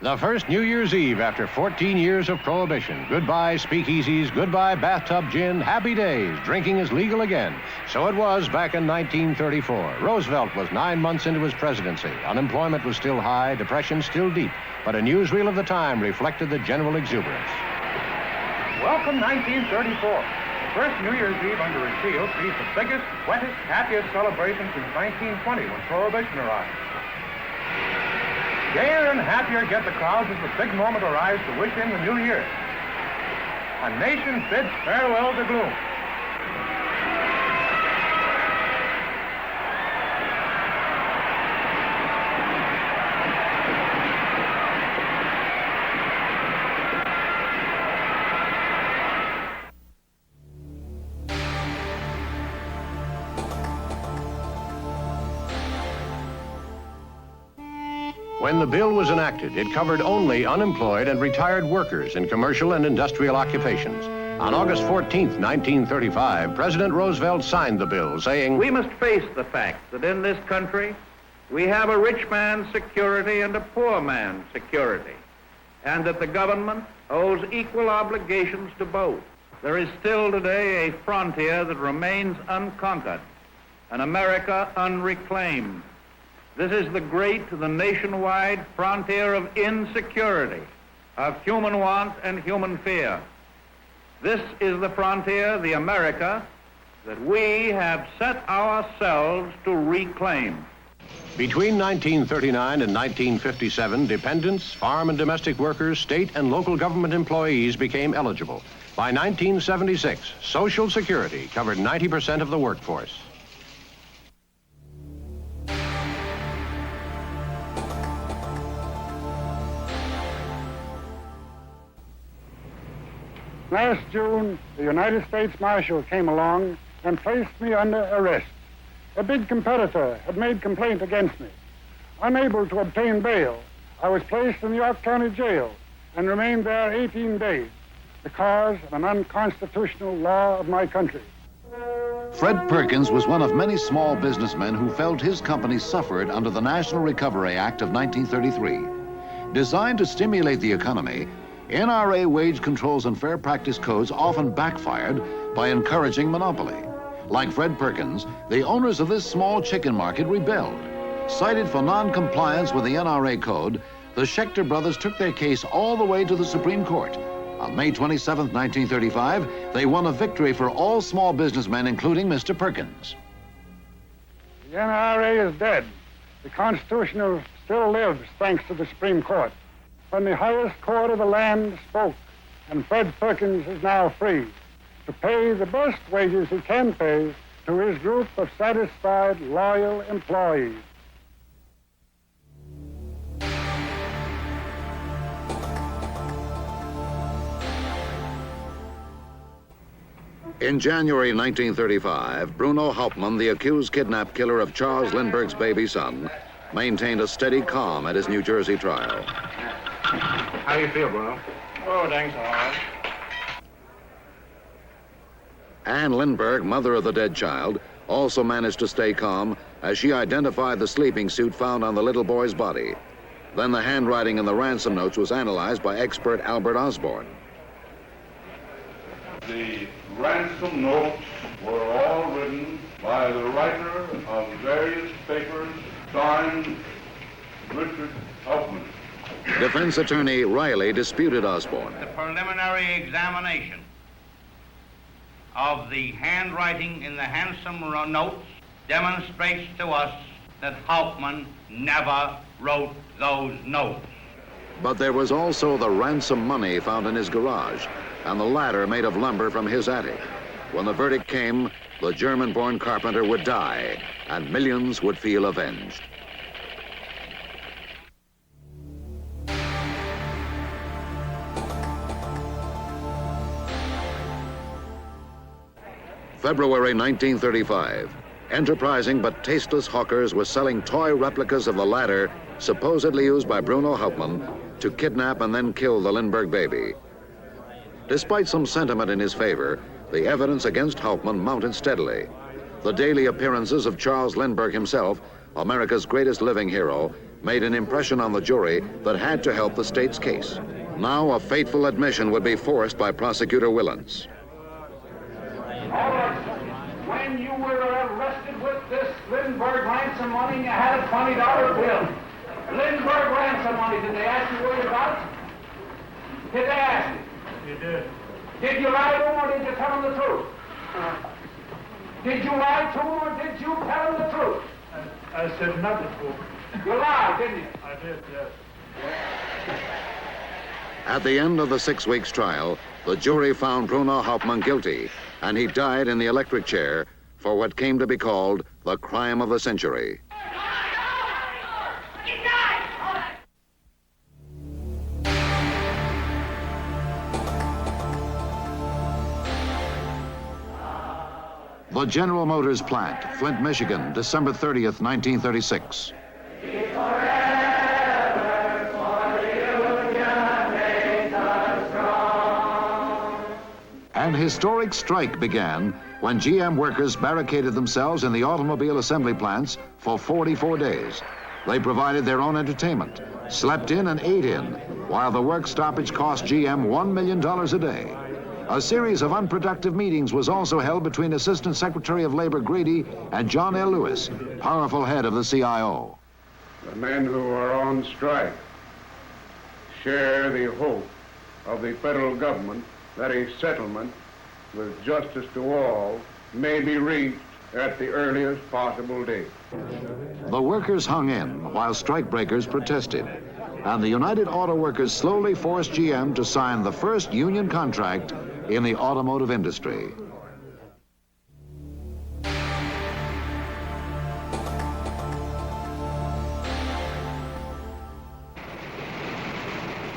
The first New Year's Eve after 14 years of prohibition. Goodbye speakeasies, goodbye bathtub gin, happy days. Drinking is legal again. So it was back in 1934. Roosevelt was 9 months into his presidency. Unemployment was still high, depression still deep. But a newsreel of the time reflected the general exuberance. Welcome 1934. The first New Year's Eve under repeal sees the biggest, wettest, happiest celebration since 1920 when Prohibition arrived. Gayer and happier get the crowds as the big moment arrives to wish in the new year. A nation bids farewell to gloom. When the bill was enacted, it covered only unemployed and retired workers in commercial and industrial occupations. On August 14th, 1935, President Roosevelt signed the bill, saying, "We must face the fact that in this country we have a rich man's security and a poor man's security, and that the government owes equal obligations to both. There is still today a frontier that remains unconquered, an America unreclaimed. This is the great, the nationwide frontier of insecurity, of human want and human fear. This is the frontier, the America, that we have set ourselves to reclaim." Between 1939 and 1957, dependents, farm and domestic workers, state and local government employees became eligible. By 1976, Social Security covered 90% of the workforce. Last June, the United States Marshal came along and placed me under arrest. A big competitor had made complaint against me. Unable to obtain bail, I was placed in the York County Jail and remained there 18 days because of an unconstitutional law of my country. Fred Perkins was one of many small businessmen who felt his company suffered under the National Recovery Act of 1933. Designed to stimulate the economy, NRA wage controls and fair practice codes often backfired by encouraging monopoly. Like Fred Perkins, the owners of this small chicken market rebelled. Cited for non-compliance with the NRA code, the Schechter brothers took their case all the way to the Supreme Court. On May 27, 1935, they won a victory for all small businessmen, including Mr. Perkins. The NRA is dead. The Constitution still lives thanks to the Supreme Court. When the highest court of the land spoke, and Fred Perkins is now free to pay the best wages he can pay to his group of satisfied, loyal employees. In January 1935, Bruno Hauptmann, the accused kidnap killer of Charles Lindbergh's baby son, maintained a steady calm at his New Jersey trial. How do you feel, Bruno? Oh, thanks a lot. Anne Lindbergh, mother of the dead child, also managed to stay calm as she identified the sleeping suit found on the little boy's body. Then the handwriting in the ransom notes was analyzed by expert Albert Osborne. The ransom notes were all written by the writer of various papers, signed Richard Hauptmann. Defense attorney Riley disputed Osborne. The preliminary examination of the handwriting in the handsome notes demonstrates to us that Hauptmann never wrote those notes. But there was also the ransom money found in his garage and the ladder made of lumber from his attic. When the verdict came, the German-born carpenter would die and millions would feel avenged. February 1935. Enterprising but tasteless hawkers were selling toy replicas of the ladder supposedly used by Bruno Hauptmann to kidnap and then kill the Lindbergh baby. Despite some sentiment in his favor, the evidence against Hauptmann mounted steadily. The daily appearances of Charles Lindbergh himself, America's greatest living hero, made an impression on the jury that had to help the state's case. Now a fateful admission would be forced by Prosecutor Willens. When you were arrested with this Lindbergh ransom money and you had a $20 bill. Lindbergh ransom money, did they ask you where you got it? Did they ask you? You did. Did you lie to them or did you tell them the truth? Did you lie to them or did you tell them the truth? I said nothing to them. You lied, didn't you? I did, yes. At the end of the 6 weeks trial, the jury found Bruno Hauptmann guilty, and he died in the electric chair for what came to be called the crime of the century. The General Motors plant, Flint, Michigan, December 30th, 1936. An historic strike began when GM workers barricaded themselves in the automobile assembly plants for 44 days. They provided their own entertainment, slept in and ate in, while the work stoppage cost GM $1 million a day. A series of unproductive meetings was also held between Assistant Secretary of Labor Grady and John L. Lewis, powerful head of the CIO. The men who are on strike share the hope of the federal government that a settlement with justice to all may be reached at the earliest possible date. The workers hung in while strikebreakers protested, and the United Auto Workers slowly forced GM to sign the first union contract in the automotive industry.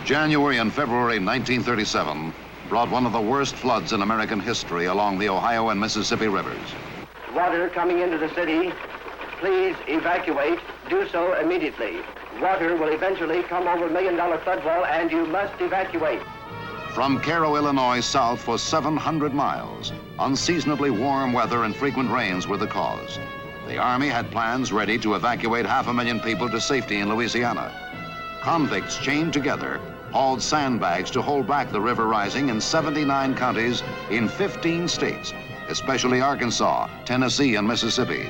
January and February 1937 brought one of the worst floods in American history along the Ohio and Mississippi rivers. Water coming into the city, please evacuate. Do so immediately. Water will eventually come over $1 million flood wall and you must evacuate. From Cairo, Illinois, south for 700 miles, unseasonably warm weather and frequent rains were the cause. The Army had plans ready to evacuate 500,000 people to safety in Louisiana. Convicts chained together hauled sandbags to hold back the river rising in 79 counties in 15 states, especially Arkansas, Tennessee, and Mississippi.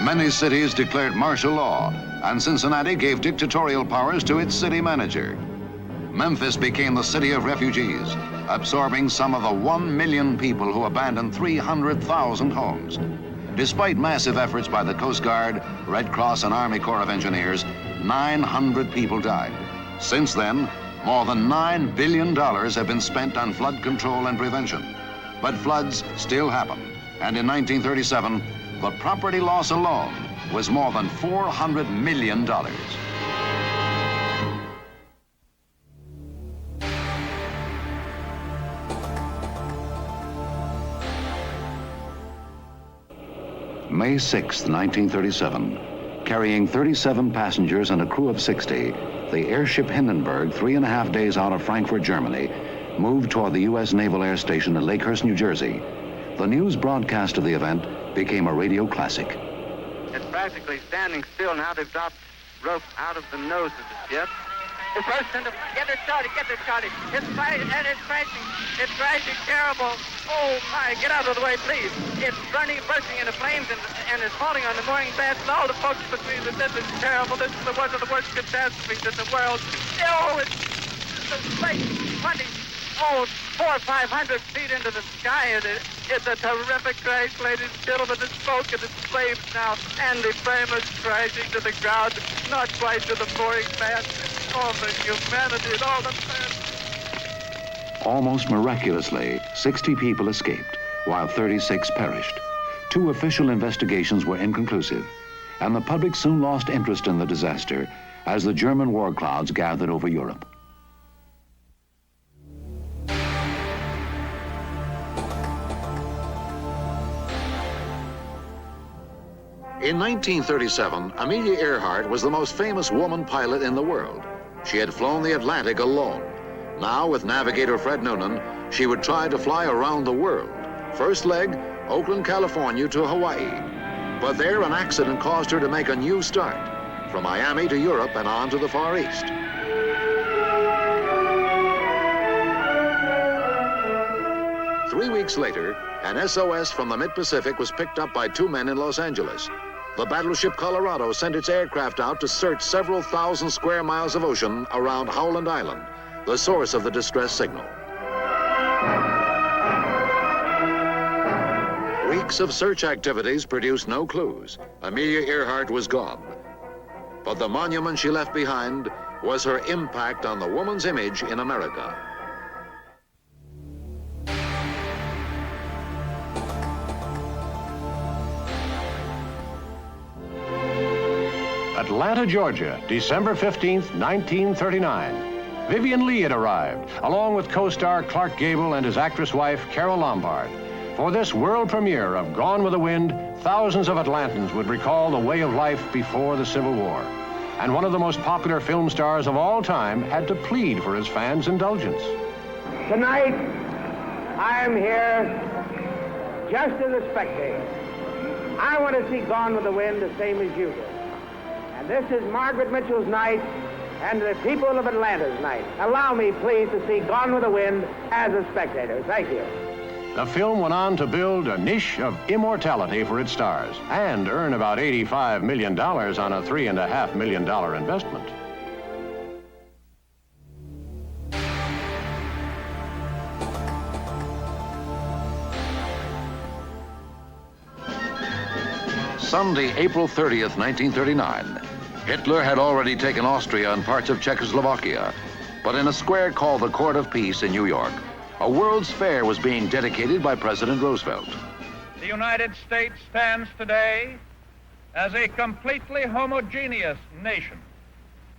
Many cities declared martial law, and Cincinnati gave dictatorial powers to its city manager. Memphis became the city of refugees, absorbing some of the 1 million people who abandoned 300,000 homes. Despite massive efforts by the Coast Guard, Red Cross, and Army Corps of Engineers, 900 people died. Since then, more than $9 billion have been spent on flood control and prevention. But floods still happen, and in 1937, the property loss alone was more than $400 million. May 6, 1937, carrying 37 passengers and a crew of 60, the airship Hindenburg, 3.5 days out of Frankfurt, Germany, moved toward the U.S. Naval Air Station at Lakehurst, New Jersey. The news broadcast of the event became a radio classic. It's practically standing still now. They've dropped rope out of the nose of the ship. It's bursting to get it started. It's crashing, and it's crashing. It's crashing terrible. Oh my, get out of the way, please. It's burning, bursting into flames, and it's falling on the mooring mast, and all the folks between us. This is terrible. This is one of the worst catastrophes in the world. Oh, it's into space, 400 or 500 feet into the sky. It's a terrific crash, ladies and gentlemen. The smoke and the flames now, and the famous crashing to the ground, not quite to the mooring mast. All the humanity and all the men. Almost miraculously, 60 people escaped, while 36 perished. 2 official investigations were inconclusive, and the public soon lost interest in the disaster as the German war clouds gathered over Europe. In 1937, Amelia Earhart was the most famous woman pilot in the world. She had flown the Atlantic alone. Now, with navigator Fred Noonan, she would try to fly around the world. First leg, Oakland, California to Hawaii. But there, an accident caused her to make a new start, from Miami to Europe and on to the Far East. Three weeks later, an SOS from the Mid-Pacific was picked up by 2 men in Los Angeles. The battleship Colorado sent its aircraft out to search several thousand square miles of ocean around Howland Island, the source of the distress signal. Weeks of search activities produced no clues. Amelia Earhart was gone. But the monument she left behind was her impact on the woman's image in America. Atlanta, Georgia, December 15th, 1939. Vivian Leigh had arrived, along with co-star Clark Gable and his actress wife, Carol Lombard. For this world premiere of Gone with the Wind, thousands of Atlantans would recall the way of life before the Civil War. And one of the most popular film stars of all time had to plead for his fans' indulgence. Tonight, I am here just as a spectator. I want to see Gone with the Wind the same as you do. And this is Margaret Mitchell's night and the people of Atlanta's night. Allow me, please, to see Gone with the Wind as a spectator. Thank you. The film went on to build a niche of immortality for its stars and earn about $85 million on a $3.5 million investment. Sunday, April 30th, 1939. Hitler had already taken Austria and parts of Czechoslovakia, but in a square called the Court of Peace in New York, a World's Fair was being dedicated by President Roosevelt. The United States stands today as a completely homogeneous nation,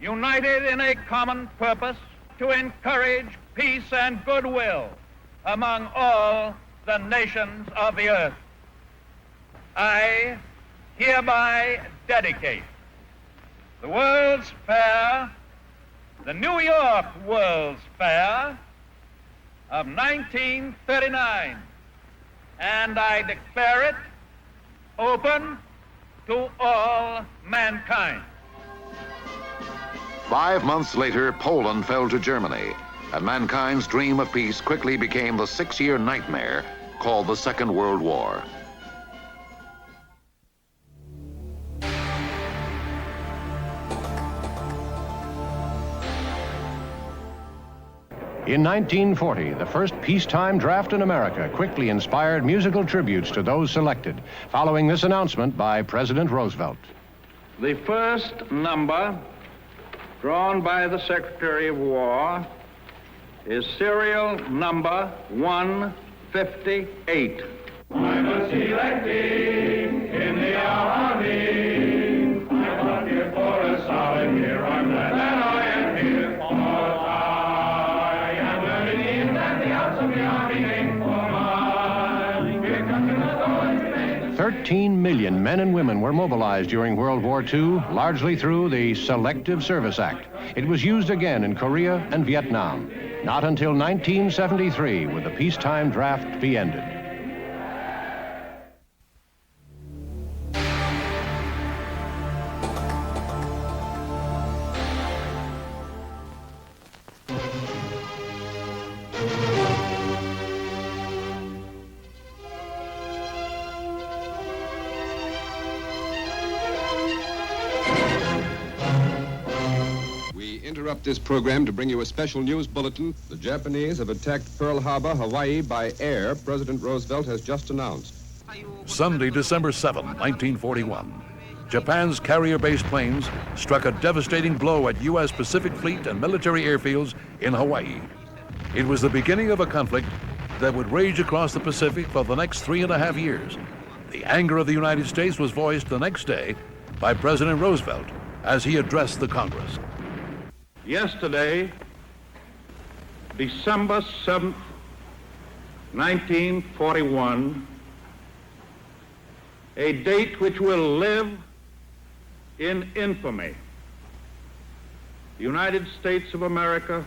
united in a common purpose to encourage peace and goodwill among all the nations of the earth. I hereby dedicate the World's Fair, the New York World's Fair of 1939, and I declare it open to all mankind. 5 months later, Poland fell to Germany, and mankind's dream of peace quickly became the 6-year nightmare called the Second World War. In 1940, the first peacetime draft in America quickly inspired musical tributes to those selected, following this announcement by President Roosevelt. The first number drawn by the Secretary of War is serial number 158. I'm a selecting in the army. I work here for a solid year. I'm glad that I am here. For I am learning in that the outs of the army ain't for mine. Here comes another one. 13 million men and women were mobilized during World War II, largely through the Selective Service Act. It was used again in Korea and Vietnam. Not until 1973 would the peacetime draft be ended. interrupt this program to bring you a special news bulletin. The Japanese have attacked Pearl Harbor, Hawaii by air, President Roosevelt has just announced. Sunday, December 7, 1941. Japan's carrier-based planes struck a devastating blow at U.S. Pacific Fleet and military airfields in Hawaii. It was the beginning of a conflict that would rage across the Pacific for the next 3.5 years. The anger of the United States was voiced the next day by President Roosevelt as he addressed the Congress. Yesterday, December 7th, 1941, a date which will live in infamy. The United States of America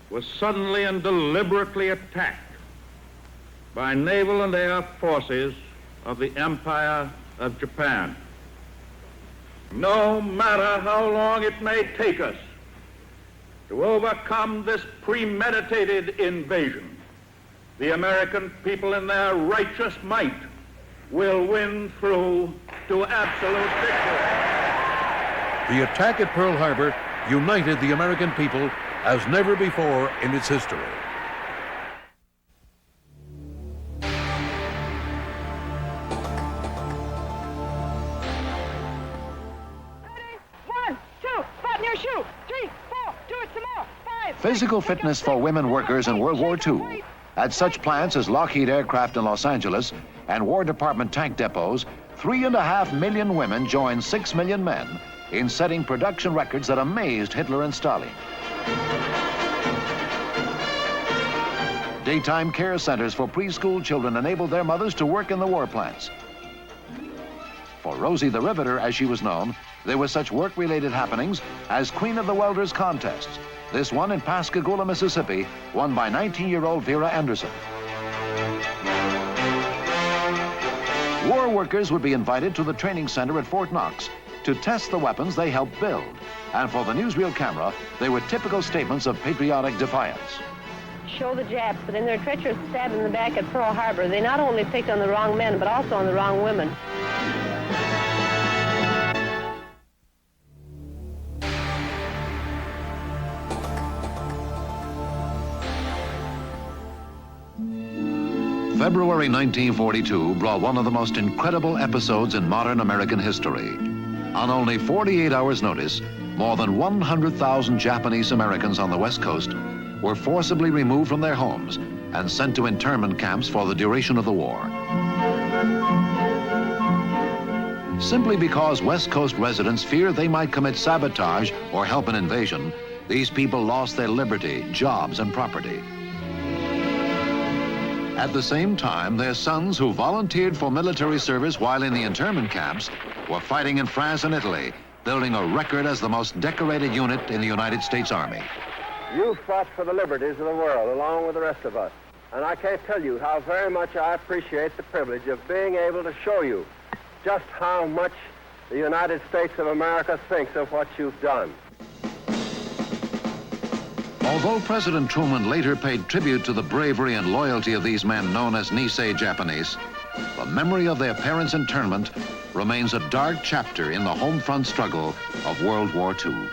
was suddenly and deliberately attacked by naval and air forces of the Empire of Japan. No matter how long it may take us to overcome this premeditated invasion, the American people in their righteous might will win through to absolute victory. The attack at Pearl Harbor united the American people as never before in its history. Physical fitness for women workers in World War II. At such plants as Lockheed Aircraft in Los Angeles and War Department tank depots, 3.5 million women joined 6 million men in setting production records that amazed Hitler and Stalin. Daytime care centers for preschool children enabled their mothers to work in the war plants. For Rosie the Riveter, as she was known, there were such work-related happenings as Queen of the Welders contests. This one in Pascagoula, Mississippi, won by 19-year-old Vera Anderson. War workers would be invited to the training center at Fort Knox to test the weapons they helped build. And for the newsreel camera, they were typical statements of patriotic defiance. Show the Japs that in their treacherous stab in the back at Pearl Harbor, they not only picked on the wrong men, but also on the wrong women. February 1942 brought one of the most incredible episodes in modern American history. On only 48 hours' notice, more than 100,000 Japanese Americans on the West Coast were forcibly removed from their homes and sent to internment camps for the duration of the war. Simply because West Coast residents feared they might commit sabotage or help an invasion, these people lost their liberty, jobs, and property. At the same time, their sons who volunteered for military service while in the internment camps were fighting in France and Italy, building a record as the most decorated unit in the United States Army. You fought for the liberties of the world along with the rest of us. And I can't tell you how very much I appreciate the privilege of being able to show you just how much the United States of America thinks of what you've done. Although President Truman later paid tribute to the bravery and loyalty of these men known as Nisei Japanese, the memory of their parents' internment remains a dark chapter in the home front struggle of World War II.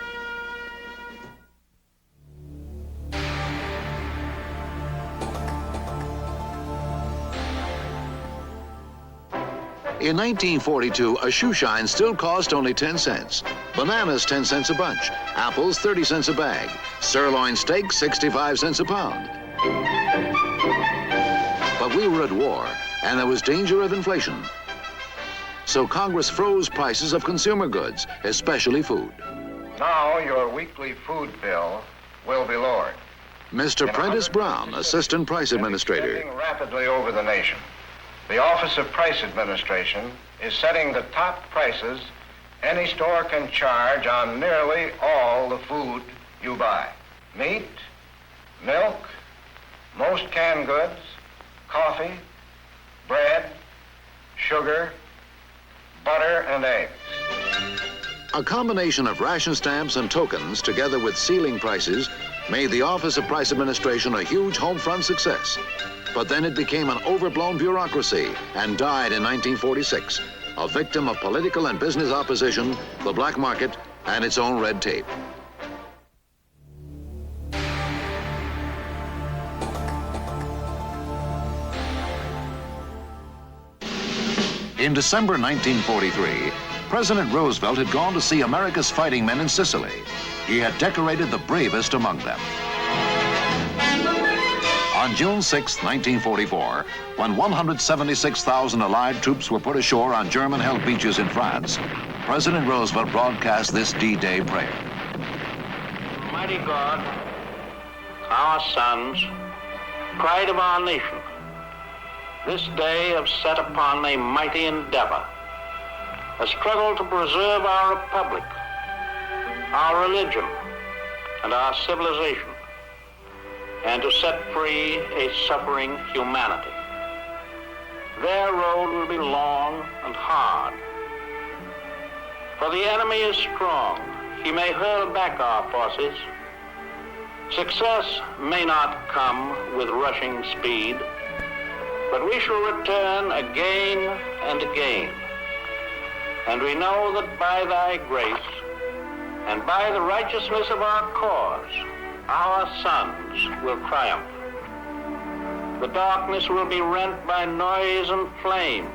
In 1942, a shoe shine still cost only 10 cents. Bananas, 10 cents a bunch. Apples, 30 cents a bag. Sirloin steak, 65 cents a pound. But we were at war, and there was danger of inflation. So Congress froze prices of consumer goods, especially food. Now your weekly food bill will be lowered. Mr. Prentice Brown, Assistant Price Administrator. Spreading rapidly over the nation. The Office of Price Administration is setting the top prices any store can charge on nearly all the food you buy. Meat, milk, most canned goods, coffee, bread, sugar, butter, and eggs. A combination of ration stamps and tokens, together with ceiling prices, made the Office of Price Administration a huge home front success. But then it became an overblown bureaucracy and died in 1946, a victim of political and business opposition, the black market, and its own red tape. In December 1943, President Roosevelt had gone to see America's fighting men in Sicily. He had decorated the bravest among them. On June 6, 1944, when 176,000 Allied troops were put ashore on German-held beaches in France, President Roosevelt broadcast this D-Day prayer. Mighty God, our sons, pride of our nation, this day have set upon a mighty endeavor, a struggle to preserve our republic, our religion, and our civilization, and to set free a suffering humanity. Their road will be long and hard, for the enemy is strong. He may hurl back our forces. Success may not come with rushing speed, but we shall return again and again. And we know that by thy grace and by the righteousness of our cause, our sons will triumph. The darkness will be rent by noise and flame.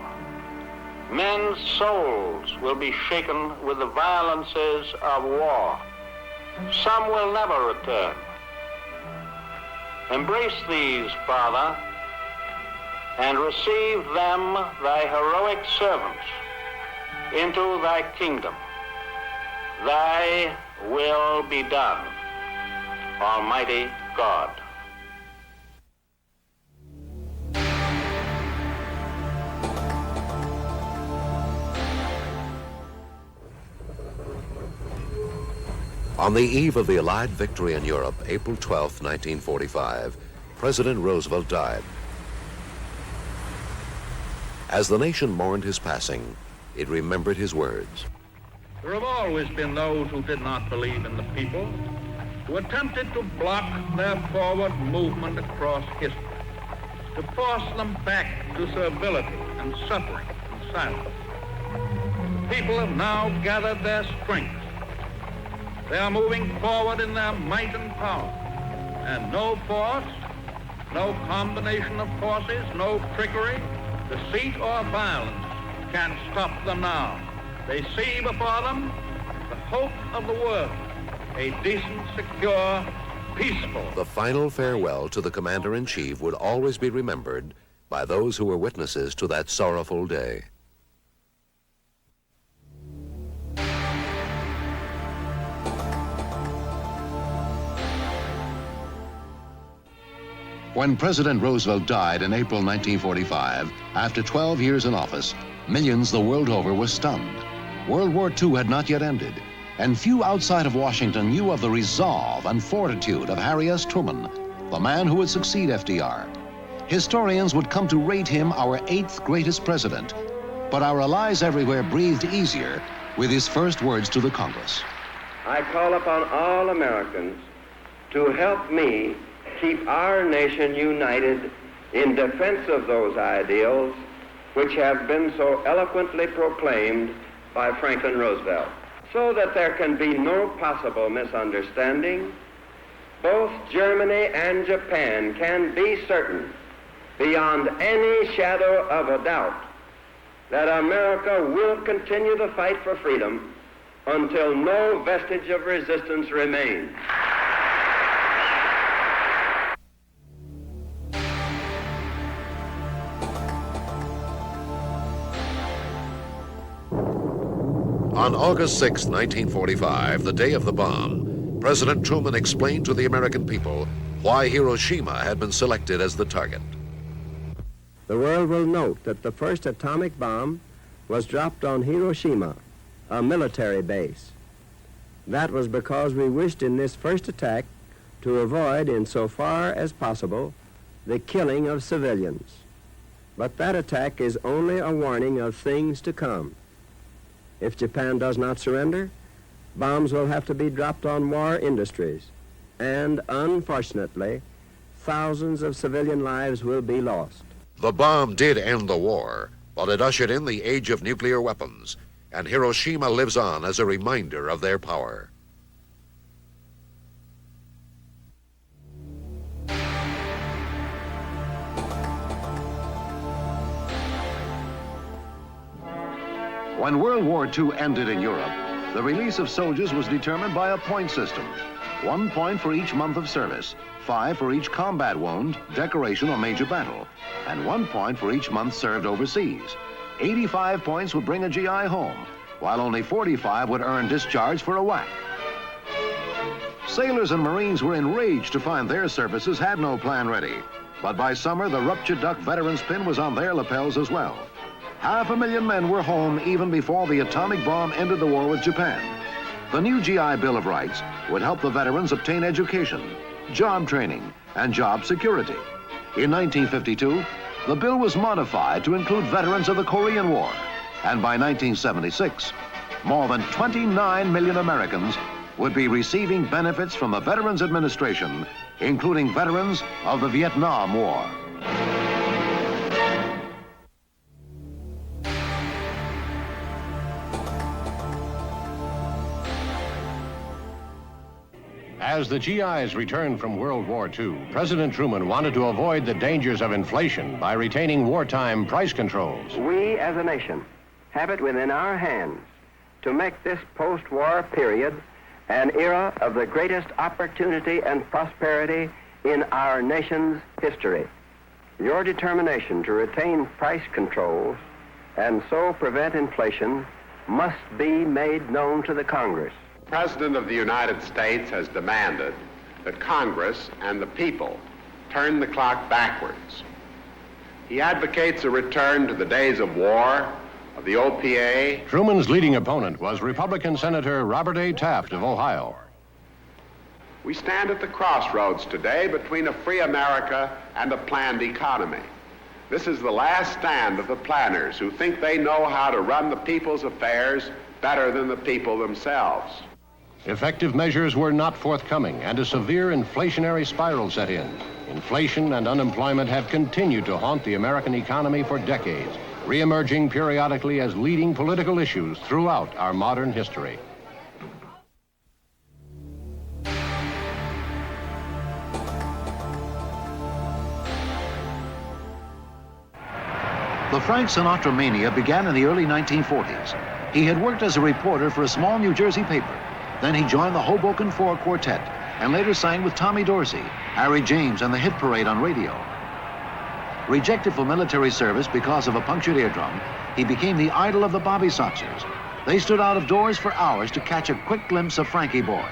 Men's souls will be shaken with the violences of war. Some will never return. Embrace these, Father, and receive them, thy heroic servants, into thy kingdom. Thy will be done, Almighty God. On the eve of the Allied victory in Europe, April 12, 1945, President Roosevelt died. As the nation mourned his passing, it remembered his words. There have always been those who did not believe in the people, who attempted to block their forward movement across history, to force them back to servility and suffering and silence. The people have now gathered their strength. They are moving forward in their might and power, and no force, no combination of forces, no trickery, deceit or violence can stop them now. They see before them the hope of the world, a decent, secure, peaceful. The final farewell to the Commander-in-Chief would always be remembered by those who were witnesses to that sorrowful day. When President Roosevelt died in April 1945, after 12 years in office, millions the world over were stunned. World War II had not yet ended, and few outside of Washington knew of the resolve and fortitude of Harry S. Truman, the man who would succeed FDR. Historians would come to rate him our 8th greatest president, but our allies everywhere breathed easier with his first words to the Congress. I call upon all Americans to help me keep our nation united in defense of those ideals which have been so eloquently proclaimed by Franklin Roosevelt. So that there can be no possible misunderstanding, both Germany and Japan can be certain, beyond any shadow of a doubt, that America will continue the fight for freedom until no vestige of resistance remains. On August 6, 1945, the day of the bomb, President Truman explained to the American people why Hiroshima had been selected as the target. The world will note that the first atomic bomb was dropped on Hiroshima, a military base. That was because we wished in this first attack to avoid, insofar as possible, the killing of civilians. But that attack is only a warning of things to come. If Japan does not surrender, bombs will have to be dropped on war industries, and unfortunately, thousands of civilian lives will be lost. The bomb did end the war, but it ushered in the age of nuclear weapons, and Hiroshima lives on as a reminder of their power. When World War II ended in Europe, the release of soldiers was determined by a point system. 1 point for each month of service, 5 for each combat wound, decoration, or major battle, and 1 point for each month served overseas. 85 points would bring a GI home, while only 45 would earn discharge for a whack. Sailors and Marines were enraged to find their services had no plan ready. But by summer, the ruptured duck veterans pin was on their lapels as well. 500,000 men were home even before the atomic bomb ended the war with Japan. The new GI Bill of Rights would help the veterans obtain education, job training, and job security. In 1952, the bill was modified to include veterans of the Korean War. And by 1976, more than 29 million Americans would be receiving benefits from the Veterans Administration, including veterans of the Vietnam War. As the GIs returned from World War II, President Truman wanted to avoid the dangers of inflation by retaining wartime price controls. We as a nation have it within our hands to make this post-war period an era of the greatest opportunity and prosperity in our nation's history. Your determination to retain price controls and so prevent inflation must be made known to the Congress. The President of the United States has demanded that Congress and the people turn the clock backwards. He advocates a return to the days of war, of the OPA. Truman's leading opponent was Republican Senator Robert A. Taft of Ohio. We stand at the crossroads today between a free America and a planned economy. This is the last stand of the planners who think they know how to run the people's affairs better than the people themselves. Effective measures were not forthcoming, and a severe inflationary spiral set in. Inflation and unemployment have continued to haunt the American economy for decades, re-emerging periodically as leading political issues throughout our modern history. The Frank Sinatra mania began in the early 1940s. He had worked as a reporter for a small New Jersey paper. Then he joined the Hoboken Four Quartet and later sang with Tommy Dorsey, Harry James, and the Hit Parade on radio. Rejected for military service because of a punctured eardrum, he became the idol of the Bobby Soxers. They stood out of doors for hours to catch a quick glimpse of Frankie Boy.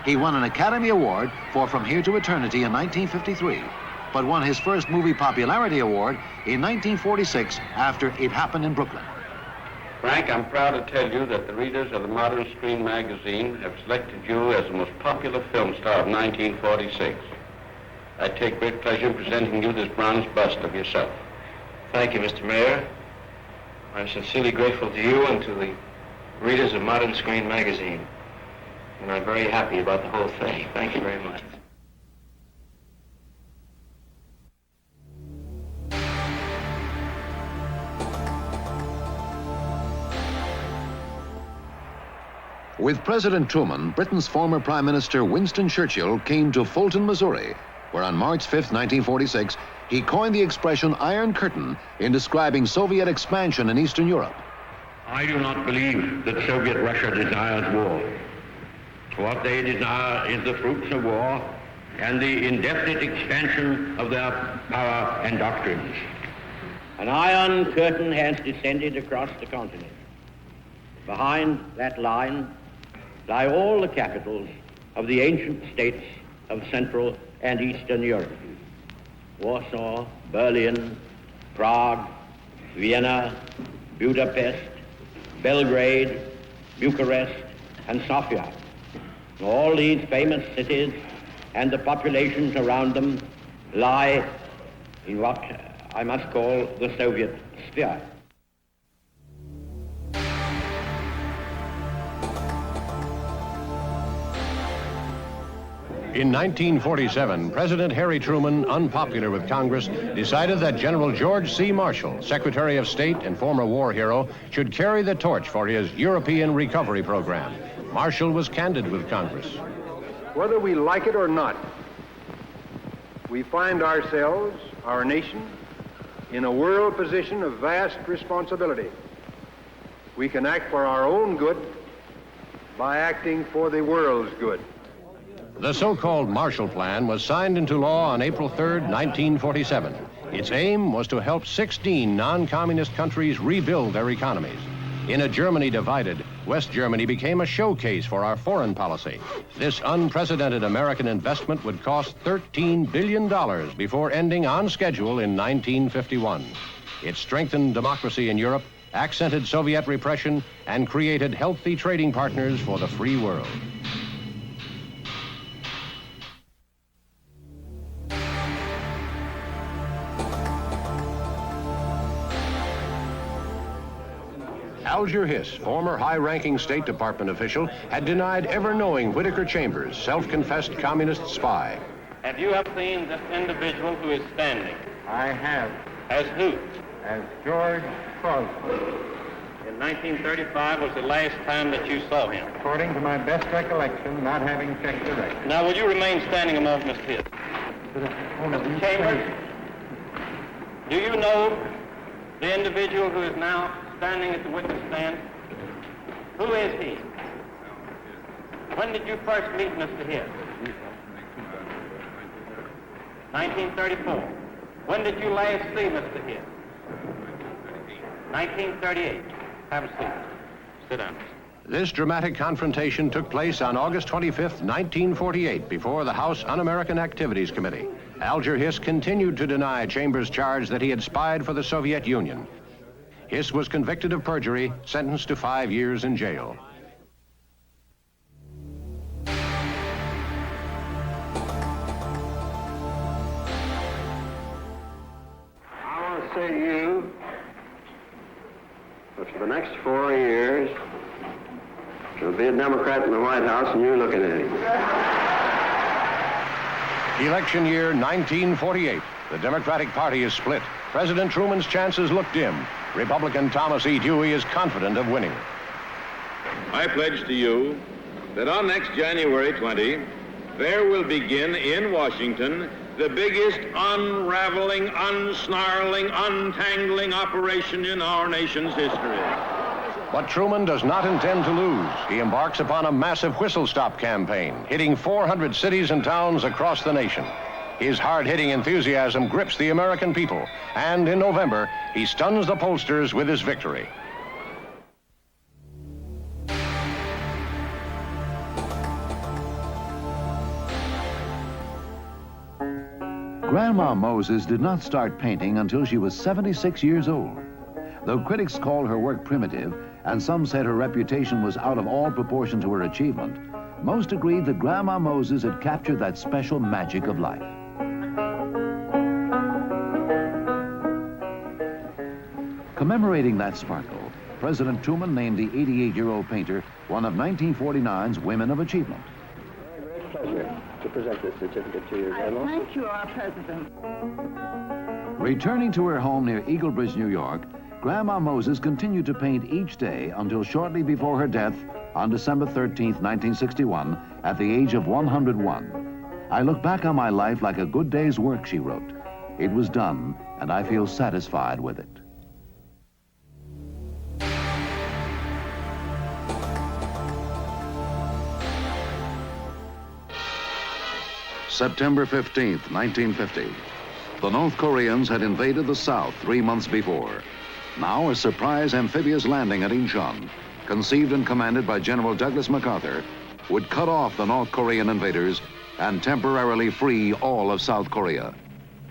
He won an Academy Award for From Here to Eternity in 1953, but won his first movie popularity award in 1946 after It Happened in Brooklyn. Frank, I'm proud to tell you that the readers of the Modern Screen magazine have selected you as the most popular film star of 1946. I take great pleasure in presenting you this bronze bust of yourself. Thank you, Mr. Mayor. I'm sincerely grateful to you and to the readers of Modern Screen magazine. And I'm very happy about the whole thing. Thank you very much. With President Truman, Britain's former Prime Minister Winston Churchill came to Fulton, Missouri, where on March 5th, 1946, he coined the expression Iron Curtain in describing Soviet expansion in Eastern Europe. I do not believe that Soviet Russia desires war. What they desire is the fruits of war and the indefinite expansion of their power and doctrines. An iron curtain has descended across the continent. Behind that line lie all the capitals of the ancient states of Central and Eastern Europe. Warsaw, Berlin, Prague, Vienna, Budapest, Belgrade, Bucharest, and Sofia. All these famous cities and the populations around them lie in what I must call the Soviet sphere. In 1947, President Harry Truman, unpopular with Congress, decided that General George C. Marshall, Secretary of State and former war hero, should carry the torch for his European recovery program. Marshall was candid with Congress. Whether we like it or not, we find ourselves, our nation, in a world position of vast responsibility. We can act for our own good by acting for the world's good. The so-called Marshall Plan was signed into law on April 3rd, 1947. Its aim was to help 16 non-communist countries rebuild their economies. In a Germany divided, West Germany became a showcase for our foreign policy. This unprecedented American investment would cost $13 billion before ending on schedule in 1951. It strengthened democracy in Europe, accented Soviet repression, and created healthy trading partners for the free world. Alger Hiss, former high-ranking State Department official, had denied ever knowing Whittaker Chambers, self-confessed communist spy. Have you ever seen this individual who is standing? I have. As who? As George Crosby. In 1935 was the last time that you saw him. According to my best recollection, not having checked the record. Now, will you remain standing a moment, Mr. Hiss? Mr. Chambers, do you know the individual who is now standing at the witness stand? Who is he? When did you first meet Mr. Hiss? 1934. When did you last see Mr. Hiss? 1938. Have a seat. Sit down. This dramatic confrontation took place on August 25th, 1948, before the House Un-American Activities Committee. Alger Hiss continued to deny Chambers' charge that he had spied for the Soviet Union. Hiss was convicted of perjury, sentenced to 5 years in jail. I want to say to you that for the next 4 years, there'll be a Democrat in the White House and you're looking at him. Election year 1948. The Democratic Party is split. President Truman's chances look dim. Republican Thomas E. Dewey is confident of winning. I pledge to you that on next January 20, there will begin in Washington the biggest unraveling, unsnarling, untangling operation in our nation's history. But Truman does not intend to lose. He embarks upon a massive whistle-stop campaign, hitting 400 cities and towns across the nation. His hard-hitting enthusiasm grips the American people, and in November, he stuns the pollsters with his victory. Grandma Moses did not start painting until she was 76 years old. Though critics called her work primitive, and some said her reputation was out of all proportion to her achievement, most agreed that Grandma Moses had captured that special magic of life. Commemorating that sparkle, President Truman named the 88-year-old painter one of 1949's Women of Achievement. Great pleasure to present this certificate to you, General. Thank you, our President. Returning to her home near Eagle Bridge, New York, Grandma Moses continued to paint each day until shortly before her death on December 13th, 1961, at the age of 101. I look back on my life like a good day's work, she wrote. It was done, and I feel satisfied with it. September 15th, 1950. The North Koreans had invaded the South 3 months before. Now a surprise amphibious landing at Incheon, conceived and commanded by General Douglas MacArthur, would cut off the North Korean invaders and temporarily free all of South Korea.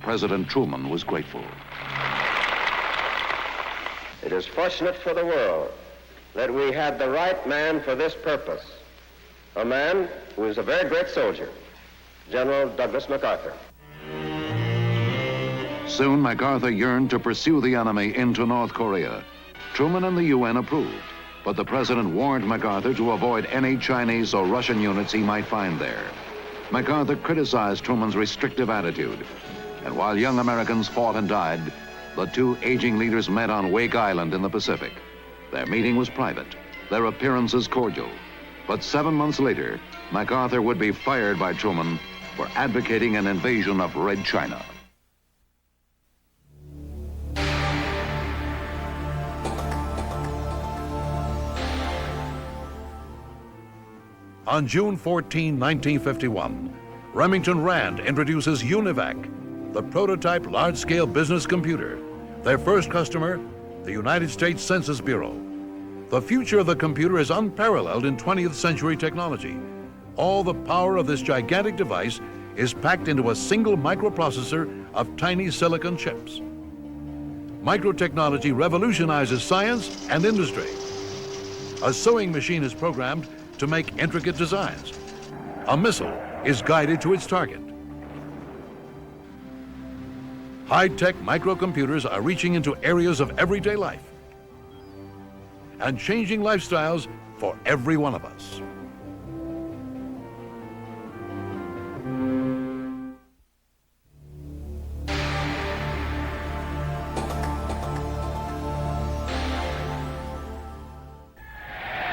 President Truman was grateful. It is fortunate for the world that we had the right man for this purpose, a man who is a very great soldier, General Douglas MacArthur. Soon, MacArthur yearned to pursue the enemy into North Korea. Truman and the UN approved, but the president warned MacArthur to avoid any Chinese or Russian units he might find there. MacArthur criticized Truman's restrictive attitude, and while young Americans fought and died, the two aging leaders met on Wake Island in the Pacific. Their meeting was private, their appearances cordial. But 7 months later, MacArthur would be fired by Truman for advocating an invasion of Red China. On June 14, 1951, Remington Rand introduces UNIVAC, the prototype large-scale business computer. Their first customer, the United States Census Bureau. The future of the computer is unparalleled in 20th century technology. All the power of this gigantic device is packed into a single microprocessor of tiny silicon chips. Microtechnology revolutionizes science and industry. A sewing machine is programmed to make intricate designs. A missile is guided to its target. High-tech microcomputers are reaching into areas of everyday life and changing lifestyles for every one of us.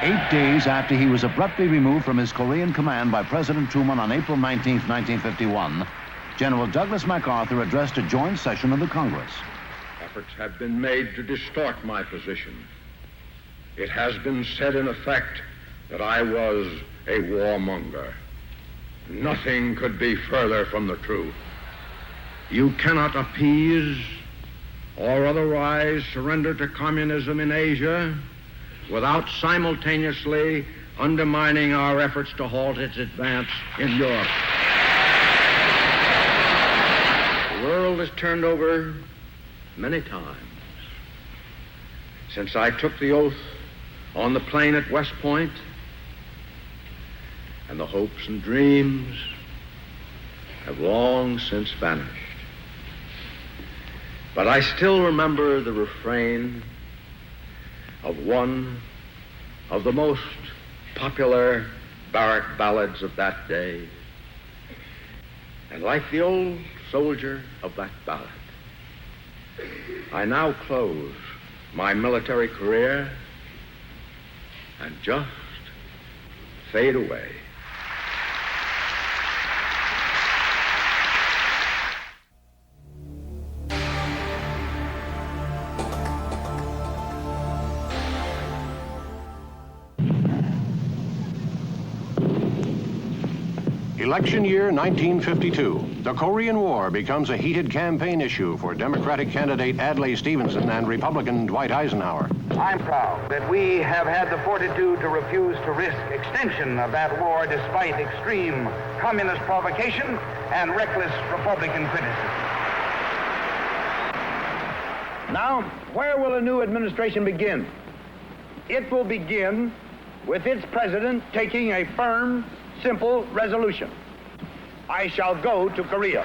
Eight days after he was abruptly removed from his Korean command by President Truman on April 19, 1951, General Douglas MacArthur addressed a joint session of the Congress. Efforts have been made to distort my position. It has been said in effect that I was a warmonger. Nothing could be further from the truth. You cannot appease or otherwise surrender to communism in Asia without simultaneously undermining our efforts to halt its advance in Europe. The world has turned over many times since I took the oath on the plain at West Point, and the hopes and dreams have long since vanished. But I still remember the refrain of one of the most popular barrack ballads of that day. And like the old soldier of that ballad, I now close my military career and just fade away. Election year 1952. The Korean War becomes a heated campaign issue for Democratic candidate Adlai Stevenson and Republican Dwight Eisenhower. I'm proud that we have had the fortitude to refuse to risk extension of that war despite extreme communist provocation and reckless Republican criticism. Now, where will a new administration begin? It will begin with its president taking a firm, simple resolution. I shall go to Korea.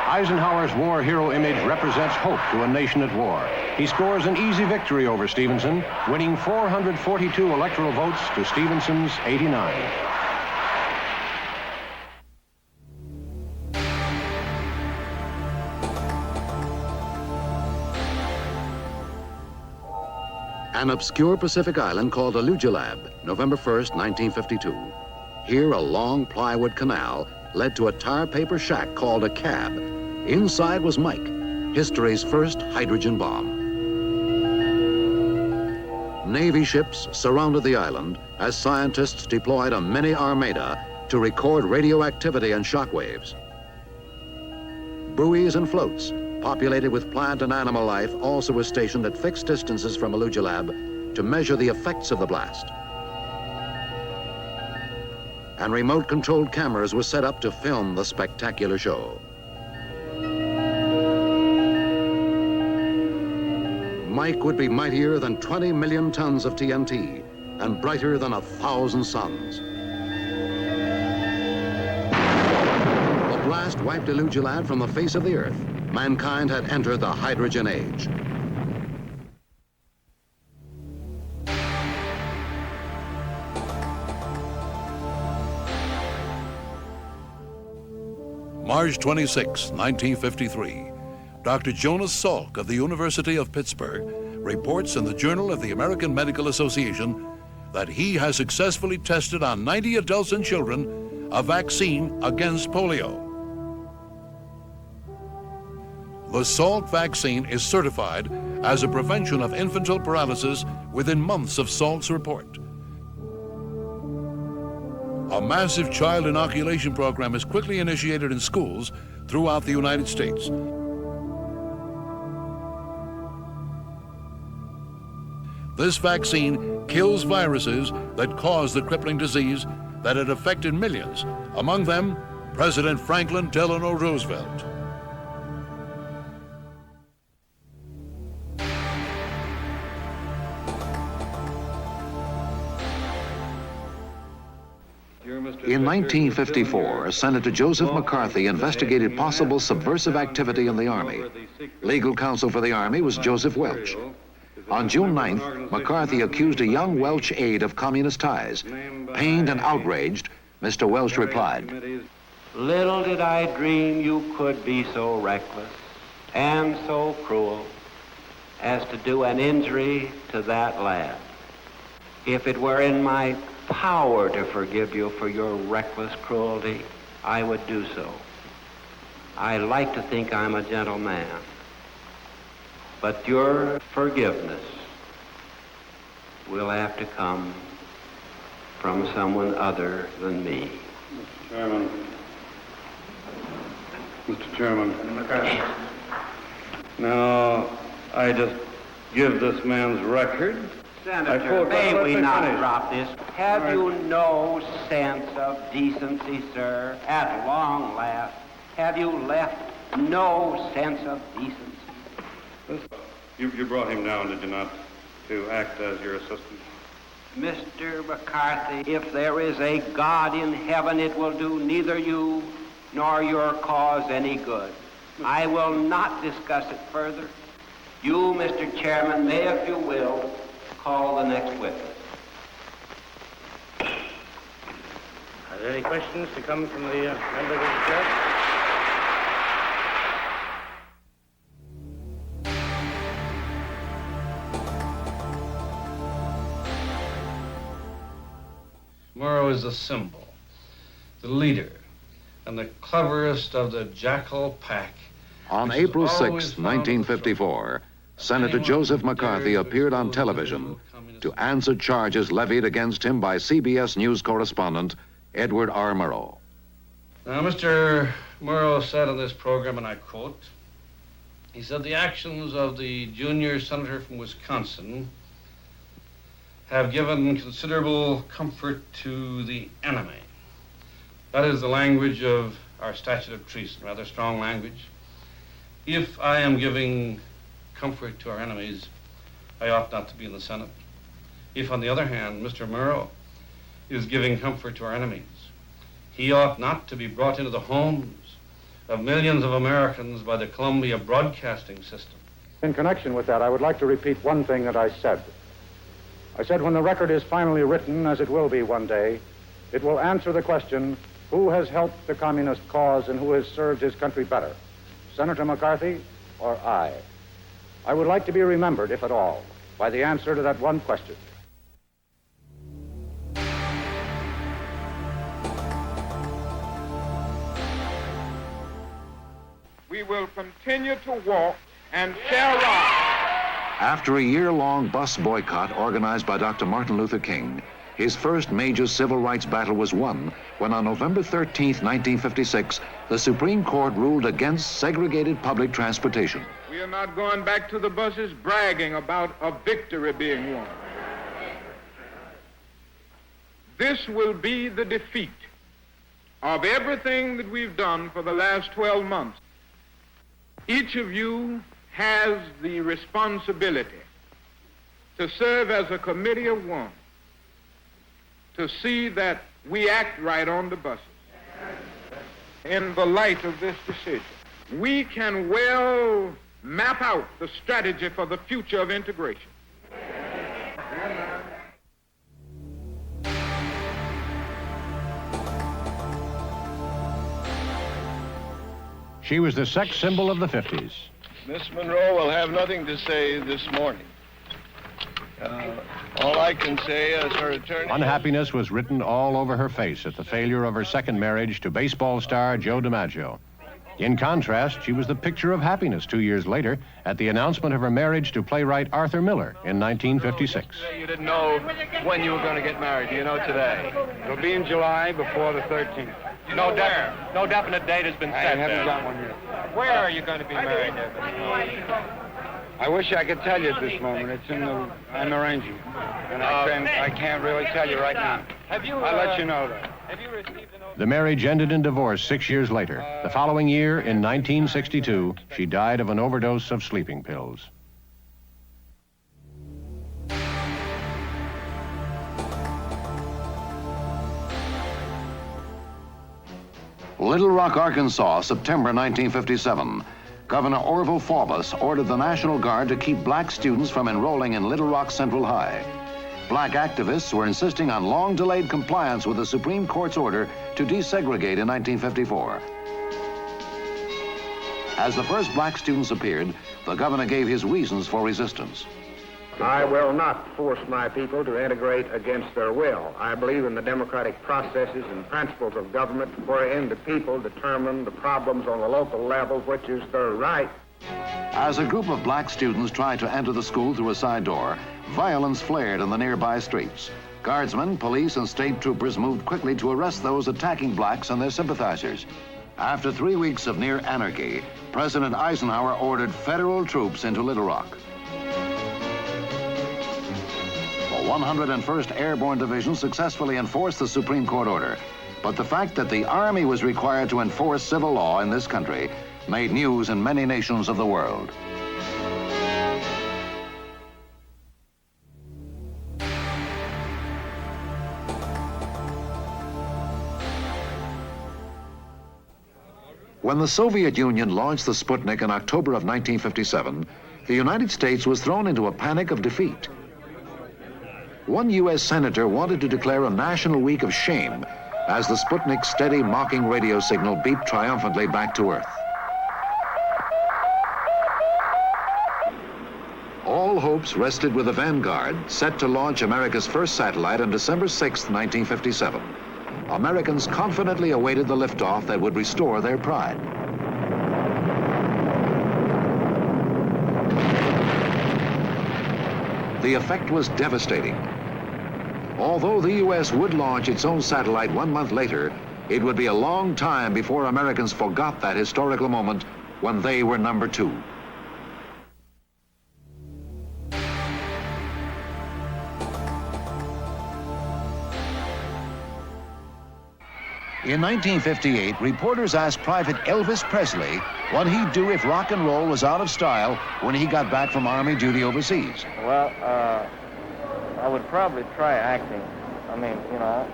Eisenhower's war hero image represents hope to a nation at war. He scores an easy victory over Stevenson, winning 442 electoral votes to Stevenson's 89. An obscure Pacific island called Alujilab, November 1st, 1952. Here, a long plywood canal led to a tar paper shack called a cab. Inside was Mike, history's first hydrogen bomb. Navy ships surrounded the island as scientists deployed a mini armada to record radioactivity and shock waves. Buoys and floats, populated with plant and animal life, also was stationed at fixed distances from Alujilab to measure the effects of the blast. And remote-controlled cameras were set up to film the spectacular show. Mike would be mightier than 20 million tons of TNT and brighter than 1,000 suns. The blast wiped Alujilab from the face of the earth. Mankind had entered the hydrogen age. March 26, 1953, Dr. Jonas Salk of the University of Pittsburgh reports in the Journal of the American Medical Association that he has successfully tested on 90 adults and children a vaccine against polio. The Salk vaccine is certified as a prevention of infantile paralysis within months of Salk's report. A massive child inoculation program is quickly initiated in schools throughout the United States. This vaccine kills viruses that cause the crippling disease that had affected millions, among them President Franklin Delano Roosevelt. In 1954, Senator Joseph McCarthy investigated possible subversive activity in the Army. Legal counsel for the Army was Joseph Welch. On June 9th, McCarthy accused a young Welch aide of communist ties. Pained and outraged, Mr. Welch replied, "Little did I dream you could be so reckless and so cruel as to do an injury to that lad. If it were in my power to forgive you for your reckless cruelty, I would do so. I like to think I'm a gentleman, but your forgiveness will have to come from someone other than me." Mr. Chairman. Now, I just give this man's record. Senator, may we not drop this? Have you no sense of decency, sir? At long last, have you left no sense of decency? You brought him down, did you not, to act as your assistant? Mr. McCarthy, if there is a God in heaven, it will do neither you nor your cause any good. I will not discuss it further. You, Mr. Chairman, may, if you will, call the next witness. Are there any questions to come from the members of the church? Murrow is the symbol, the leader, and the cleverest of the jackal pack. On April 6, 1954, Senator Joseph McCarthy appeared on television to answer charges levied against him by CBS News correspondent Edward R. Murrow. Now, Mr. Murrow said on this program, and I quote, he said, "The actions of the junior senator from Wisconsin have given considerable comfort to the enemy." That is the language of our statute of treason, rather strong language. If I am giving comfort to our enemies, I ought not to be in the Senate. If, on the other hand, Mr. Murrow is giving comfort to our enemies, he ought not to be brought into the homes of millions of Americans by the Columbia Broadcasting System. In connection with that, I would like to repeat one thing that I said. I said when the record is finally written, as it will be one day, it will answer the question, who has helped the communist cause and who has served his country better, Senator McCarthy or I? I would like to be remembered, if at all, by the answer to that one question. We will continue to walk and shall rise. After a year-long bus boycott organized by Dr. Martin Luther King, his first major civil rights battle was won when on November 13, 1956, the Supreme Court ruled against segregated public transportation. We are not going back to the buses bragging about a victory being won. This will be the defeat of everything that we've done for the last 12 months. Each of you has the responsibility to serve as a committee of one, to see that we act right on the buses. In the light of this decision, we can well map out the strategy for the future of integration. She was the sex symbol of the 50s. Miss Monroe will have nothing to say this morning. All I can say as her attorney... Unhappiness was written all over her face at the failure of her second marriage to baseball star Joe DiMaggio. In contrast, she was the picture of happiness 2 years later at the announcement of her marriage to playwright Arthur Miller in 1956. You didn't know when you were going to get married. Do you know today? It'll be in July before the 13th. No definite date has been set. I haven't got one yet. Where are you going to be married? I wish I could tell you at this moment. It's in the... I'm arranging. And I can't really tell you right now. I'll let you know, though. Have you received an... The marriage ended in divorce 6 years later. The following year, in 1962, she died of an overdose of sleeping pills. Little Rock, Arkansas, September 1957. Governor Orville Forbes ordered the National Guard to keep black students from enrolling in Little Rock Central High. Black activists were insisting on long-delayed compliance with the Supreme Court's order to desegregate in 1954. As the first black students appeared, the governor gave his reasons for resistance. I will not force my people to integrate against their will. I believe in the democratic processes and principles of government wherein the people determine the problems on the local level, which is their right. As a group of black students tried to enter the school through a side door, violence flared in the nearby streets. Guardsmen, police, and state troopers moved quickly to arrest those attacking blacks and their sympathizers. After 3 weeks of near anarchy, President Eisenhower ordered federal troops into Little Rock. The 101st Airborne Division successfully enforced the Supreme Court order, but the fact that the Army was required to enforce civil law in this country made news in many nations of the world. When the Soviet Union launched the Sputnik in October of 1957, the United States was thrown into a panic of defeat. One U.S. senator wanted to declare a national week of shame as the Sputnik's steady, mocking radio signal beeped triumphantly back to Earth. All hopes rested with the Vanguard, set to launch America's first satellite on December 6, 1957. Americans confidently awaited the liftoff that would restore their pride. The effect was devastating. Although the U.S. would launch its own satellite 1 month later, it would be a long time before Americans forgot that historical moment when they were number 2. In 1958, reporters asked Private Elvis Presley what he'd do if rock and roll was out of style when he got back from Army duty overseas. Well, I would probably try acting. I mean, you know,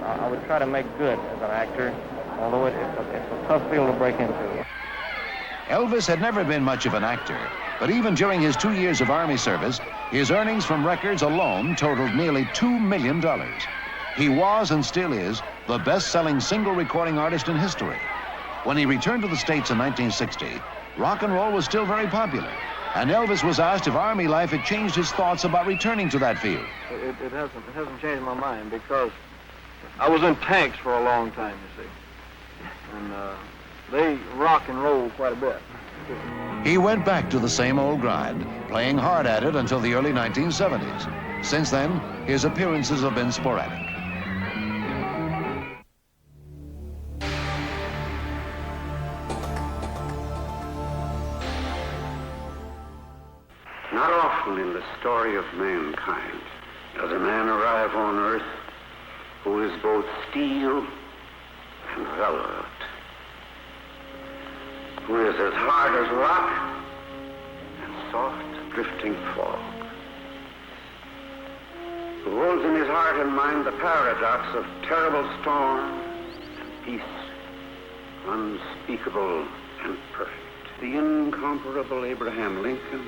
I would try to make good as an actor, although it's a tough field to break into. Elvis had never been much of an actor, but even during his 2 years of Army service, his earnings from records alone totaled nearly $2 million. He was and still is the best-selling single recording artist in history. When he returned to the States in 1960, rock and roll was still very popular, and Elvis was asked if Army life had changed his thoughts about returning to that field. It hasn't changed my mind because I was in tanks for a long time, you see, and they rock and roll quite a bit. He went back to the same old grind, playing hard at it until the early 1970s. Since then, his appearances have been sporadic. Not often in the story of mankind does a man arrive on earth who is both steel and velvet, who is as hard as rock and soft drifting fog, who holds in his heart and mind the paradox of terrible storm and peace, unspeakable and perfect. The incomparable Abraham Lincoln,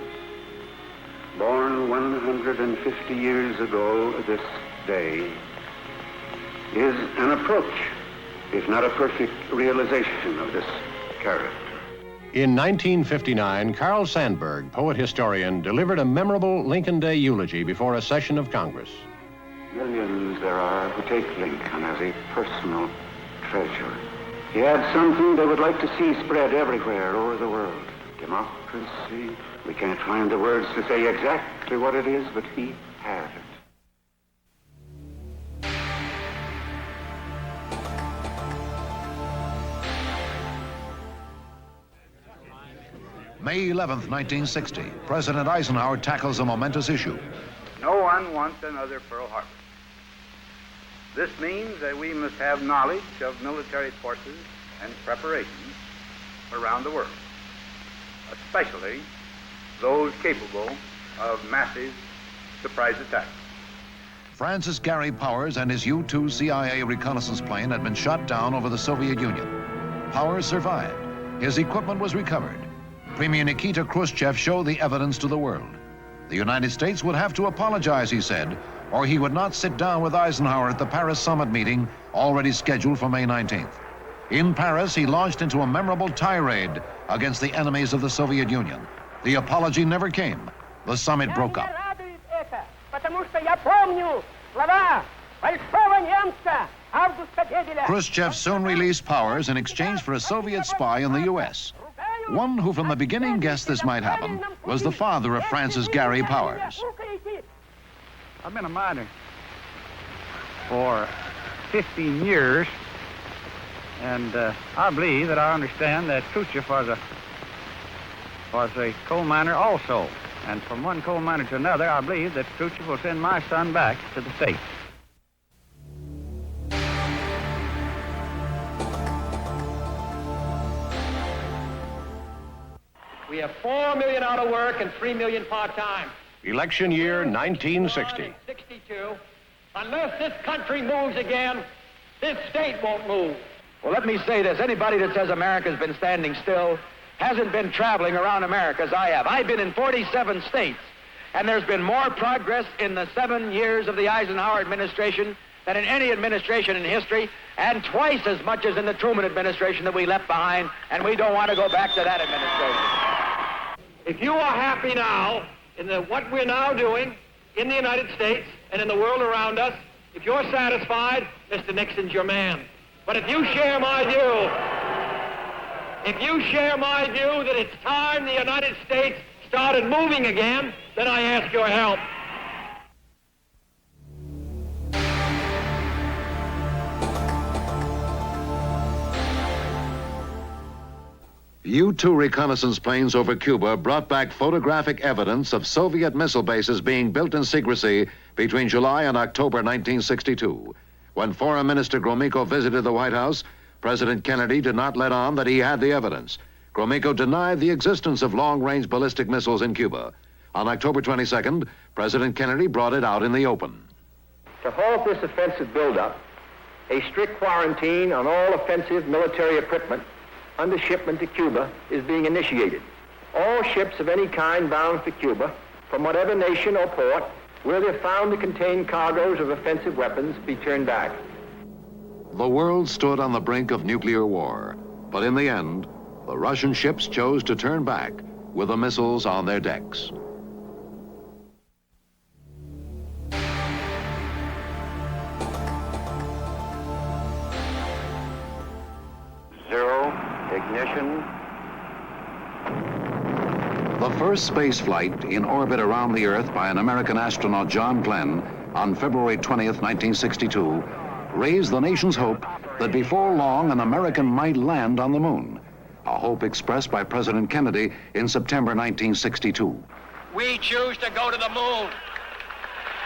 born 150 years ago this day, is an approach, if not a perfect realization of this character. In 1959, Carl Sandburg, poet-historian, delivered a memorable Lincoln Day eulogy before a session of Congress. Millions there are who take Lincoln as a personal treasure. He had something they would like to see spread everywhere over the world. Democracy. We can't find the words to say exactly what it is, but he had it. May 11th, 1960, President Eisenhower tackles a momentous issue. No one wants another Pearl Harbor. This means that we must have knowledge of military forces and preparations around the world, especially those capable of massive surprise attacks. Francis Gary Powers and his U-2 CIA reconnaissance plane had been shot down over the Soviet Union. Powers survived. His equipment was recovered. Premier Nikita Khrushchev showed the evidence to the world. The United States would have to apologize, he said, or he would not sit down with Eisenhower at the Paris summit meeting already scheduled for May 19th. In Paris, he launched into a memorable tirade against the enemies of the Soviet Union. The apology never came. The summit broke up. Khrushchev soon released Powers in exchange for a Soviet spy in the U.S. One who from the beginning guessed this might happen was the father of Francis Gary Powers. I've been a miner for 15 years, and I believe that I understand that Khrushchev was a coal miner also. And from one coal miner to another, I believe that Khrushchev will send my son back to the States. We have 4 million out of work and 3 million part-time. Election year 1960. 62. Unless this country moves again, this state won't move. Well, let me say this. Anybody that says America's been standing still hasn't been traveling around America as I have. I've been in 47 states, and there's been more progress in the 7 years of the Eisenhower administration than in any administration in history, and twice as much as in the Truman administration that we left behind, and we don't want to go back to that administration. If you are happy now in what we're now doing in the United States and in the world around us, if you're satisfied, Mr. Nixon's your man. But if you share my view, that it's time the United States started moving again, then I ask your help. U-2 reconnaissance planes over Cuba brought back photographic evidence of Soviet missile bases being built in secrecy between July and October 1962. When Foreign Minister Gromyko visited the White House, President Kennedy did not let on that he had the evidence. Gromyko denied the existence of long-range ballistic missiles in Cuba. On October 22nd, President Kennedy brought it out in the open. To halt this offensive buildup, a strict quarantine on all offensive military equipment under shipment to Cuba is being initiated. All ships of any kind bound for Cuba, from whatever nation or port, where they're found to contain cargoes of offensive weapons, be turned back. The world stood on the brink of nuclear war, but in the end, the Russian ships chose to turn back with the missiles on their decks. Ignition. The first space flight in orbit around the Earth by an American astronaut, John Glenn, on February 20th, 1962, raised the nation's hope that before long an American might land on the moon, a hope expressed by President Kennedy in September 1962. We choose to go to the moon.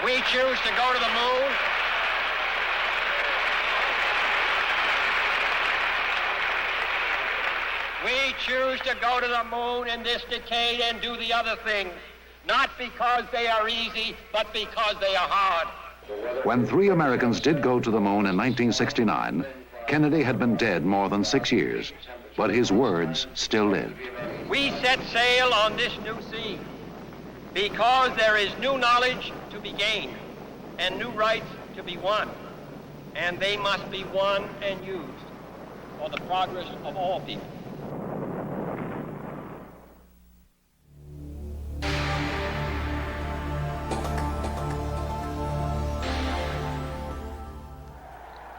We choose to go to the moon. We choose to go to the moon in this decade and do the other things, not because they are easy, but because they are hard. When 3 Americans did go to the moon in 1969, Kennedy had been dead more than 6 years, but his words still lived. We set sail on this new sea because there is new knowledge to be gained and new rights to be won, and they must be won and used for the progress of all people.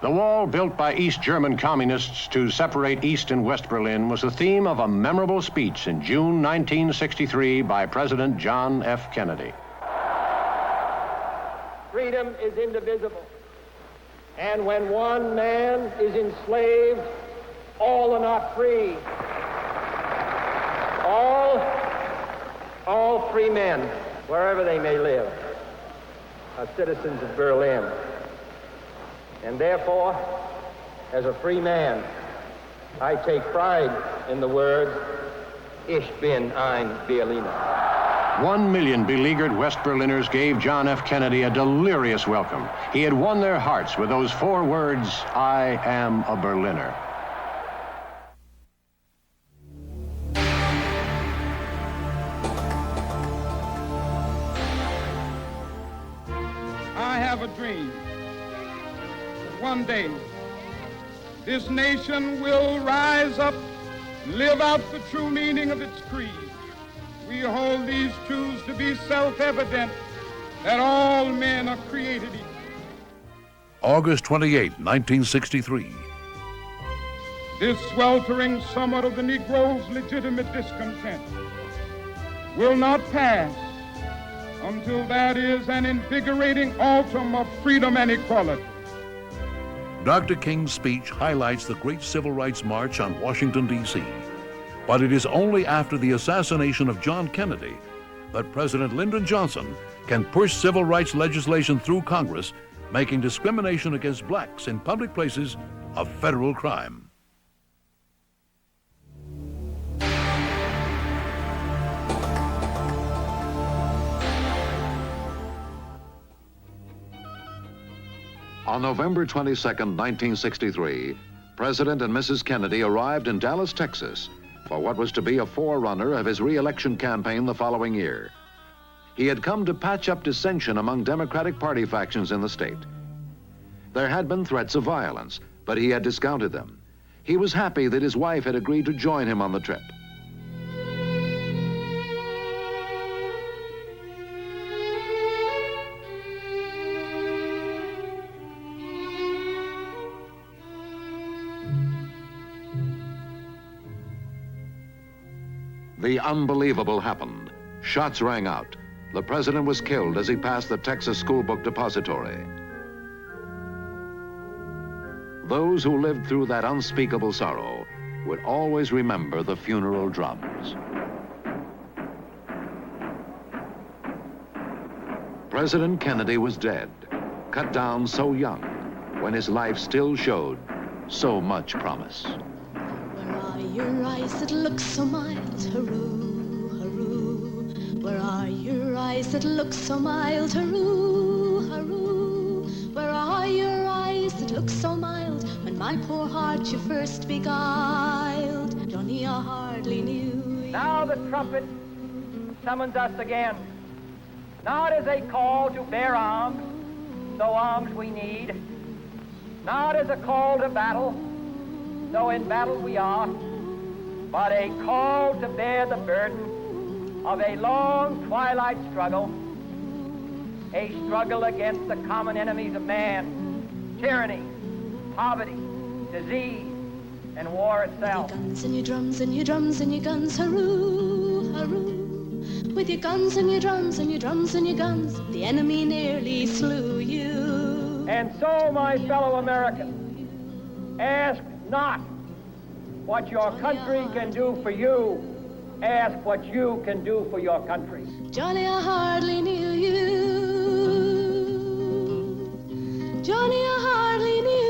The wall built by East German communists to separate East and West Berlin was the theme of a memorable speech in June 1963 by President John F. Kennedy. Freedom is indivisible. And when one man is enslaved, all are not free. All free men, wherever they may live, are citizens of Berlin. And therefore, as a free man, I take pride in the words, Ich bin ein Berliner. 1 million beleaguered West Berliners gave John F. Kennedy a delirious welcome. He had won their hearts with those 4 words, I am a Berliner. I have a dream that one day this nation will rise up and live out the true meaning of its creed. We hold these truths to be self-evident, that all men are created equal. August 28, 1963. This sweltering summit of the Negro's legitimate discontent will not pass until that is an invigorating autumn of freedom and equality. Dr. King's speech highlights the great civil rights march on Washington, D.C. But it is only after the assassination of John Kennedy that President Lyndon Johnson can push civil rights legislation through Congress, making discrimination against blacks in public places a federal crime. On November 22, 1963, President and Mrs. Kennedy arrived in Dallas, Texas, for what was to be a forerunner of his re-election campaign the following year. He had come to patch up dissension among Democratic Party factions in the state. There had been threats of violence, but he had discounted them. He was happy that his wife had agreed to join him on the trip. The unbelievable happened. Shots rang out. The president was killed as he passed the Texas School Book Depository. Those who lived through that unspeakable sorrow would always remember the funeral drums. President Kennedy was dead, cut down so young, when his life still showed so much promise. Where are your eyes that look so mild, hurroo, hurroo? Where are your eyes that look so mild, hurroo, hurroo? Where are your eyes that look so mild, when my poor heart you first beguiled? Johnny, I hardly knew you. Now the trumpet summons us again, not as a call to bear arms, though arms we need, not as a call to battle, though in battle we are, but a call to bear the burden of a long twilight struggle, a struggle against the common enemies of man, tyranny, poverty, disease, and war itself. With your guns and your drums and your drums and your guns, hurroo, hurroo. With your guns and your drums and your drums and your guns, the enemy nearly slew you. And so, my fellow Americans, ask not what your country can do for you. Ask what you can do for your country. Johnny, I hardly knew you. Johnny, I hardly knew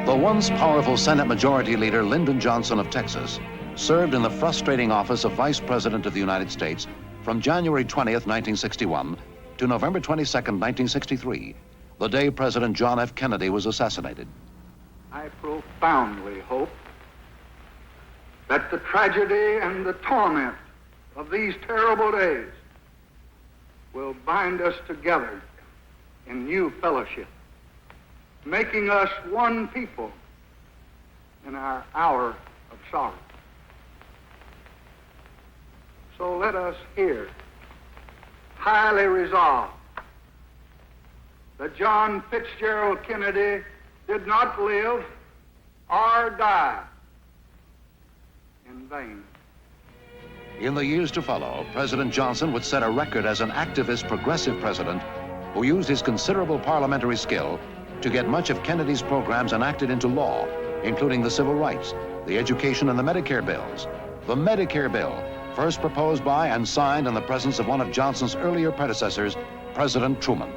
The once powerful Senate Majority Leader Lyndon Johnson of Texas served in the frustrating office of Vice President of the United States from January 20th, 1961 to November 22nd, 1963, the day President John F. Kennedy was assassinated. I profoundly hope that the tragedy and the torment of these terrible days will bind us together in new fellowship, making us one people in our hour of sorrow. So let us here highly resolve that John Fitzgerald Kennedy did not live or die in vain. In the years to follow, President Johnson would set a record as an activist, progressive president who used his considerable parliamentary skill to get much of Kennedy's programs enacted into law, including the civil rights, the education and the Medicare bills. The Medicare bill, first proposed by and signed in the presence of one of Johnson's earlier predecessors, President Truman.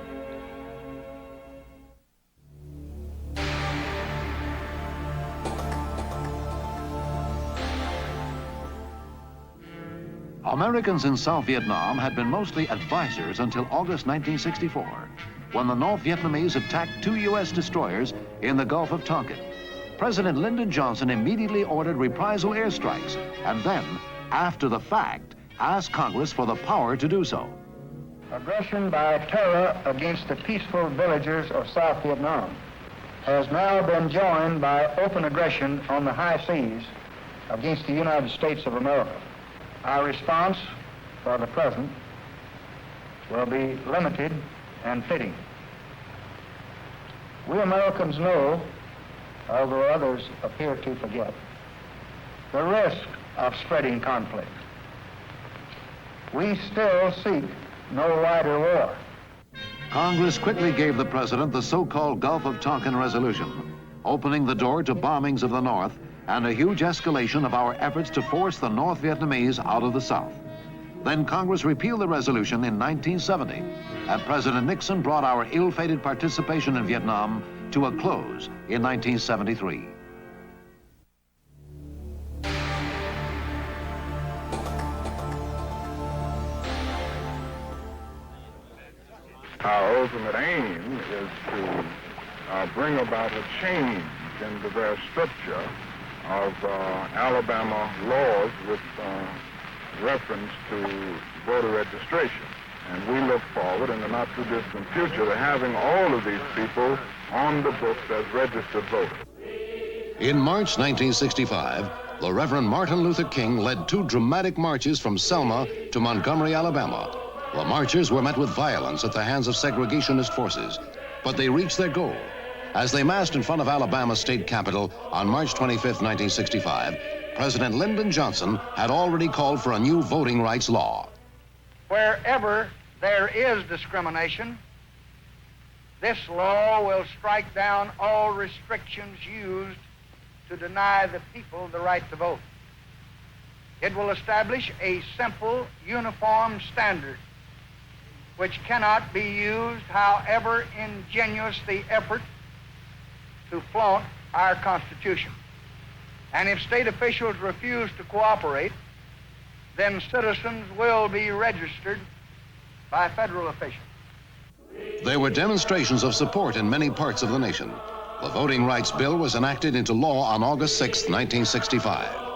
Americans in South Vietnam had been mostly advisors until August 1964, when the North Vietnamese attacked 2 U.S. destroyers in the Gulf of Tonkin. President Lyndon Johnson immediately ordered reprisal airstrikes, and then, after the fact, asked Congress for the power to do so. Aggression by terror against the peaceful villagers of South Vietnam has now been joined by open aggression on the high seas against the United States of America. Our response for the present will be limited and fitting. We Americans know, although others appear to forget, the risk of spreading conflict. We still seek no wider war. Congress quickly gave the president the so-called Gulf of Tonkin resolution, opening the door to bombings of the North and a huge escalation of our efforts to force the North Vietnamese out of the South. Then Congress repealed the resolution in 1970, and President Nixon brought our ill-fated participation in Vietnam to a close in 1973. Our ultimate aim is to bring about a change in the very structure of Alabama laws with reference to voter registration. And we look forward in the not-too-distant future to having all of these people on the books as registered voters. In March 1965, the Reverend Martin Luther King led 2 dramatic marches from Selma to Montgomery, Alabama. The marchers were met with violence at the hands of segregationist forces, but they reached their goal. As they massed in front of Alabama's state capitol on March 25, 1965, President Lyndon Johnson had already called for a new voting rights law. Wherever there is discrimination, this law will strike down all restrictions used to deny the people the right to vote. It will establish a simple, uniform standard which cannot be used, however ingenious the effort, to flaunt our Constitution. And if state officials refuse to cooperate, then citizens will be registered by federal officials. There were demonstrations of support in many parts of the nation. The Voting Rights Bill was enacted into law on August 6, 1965.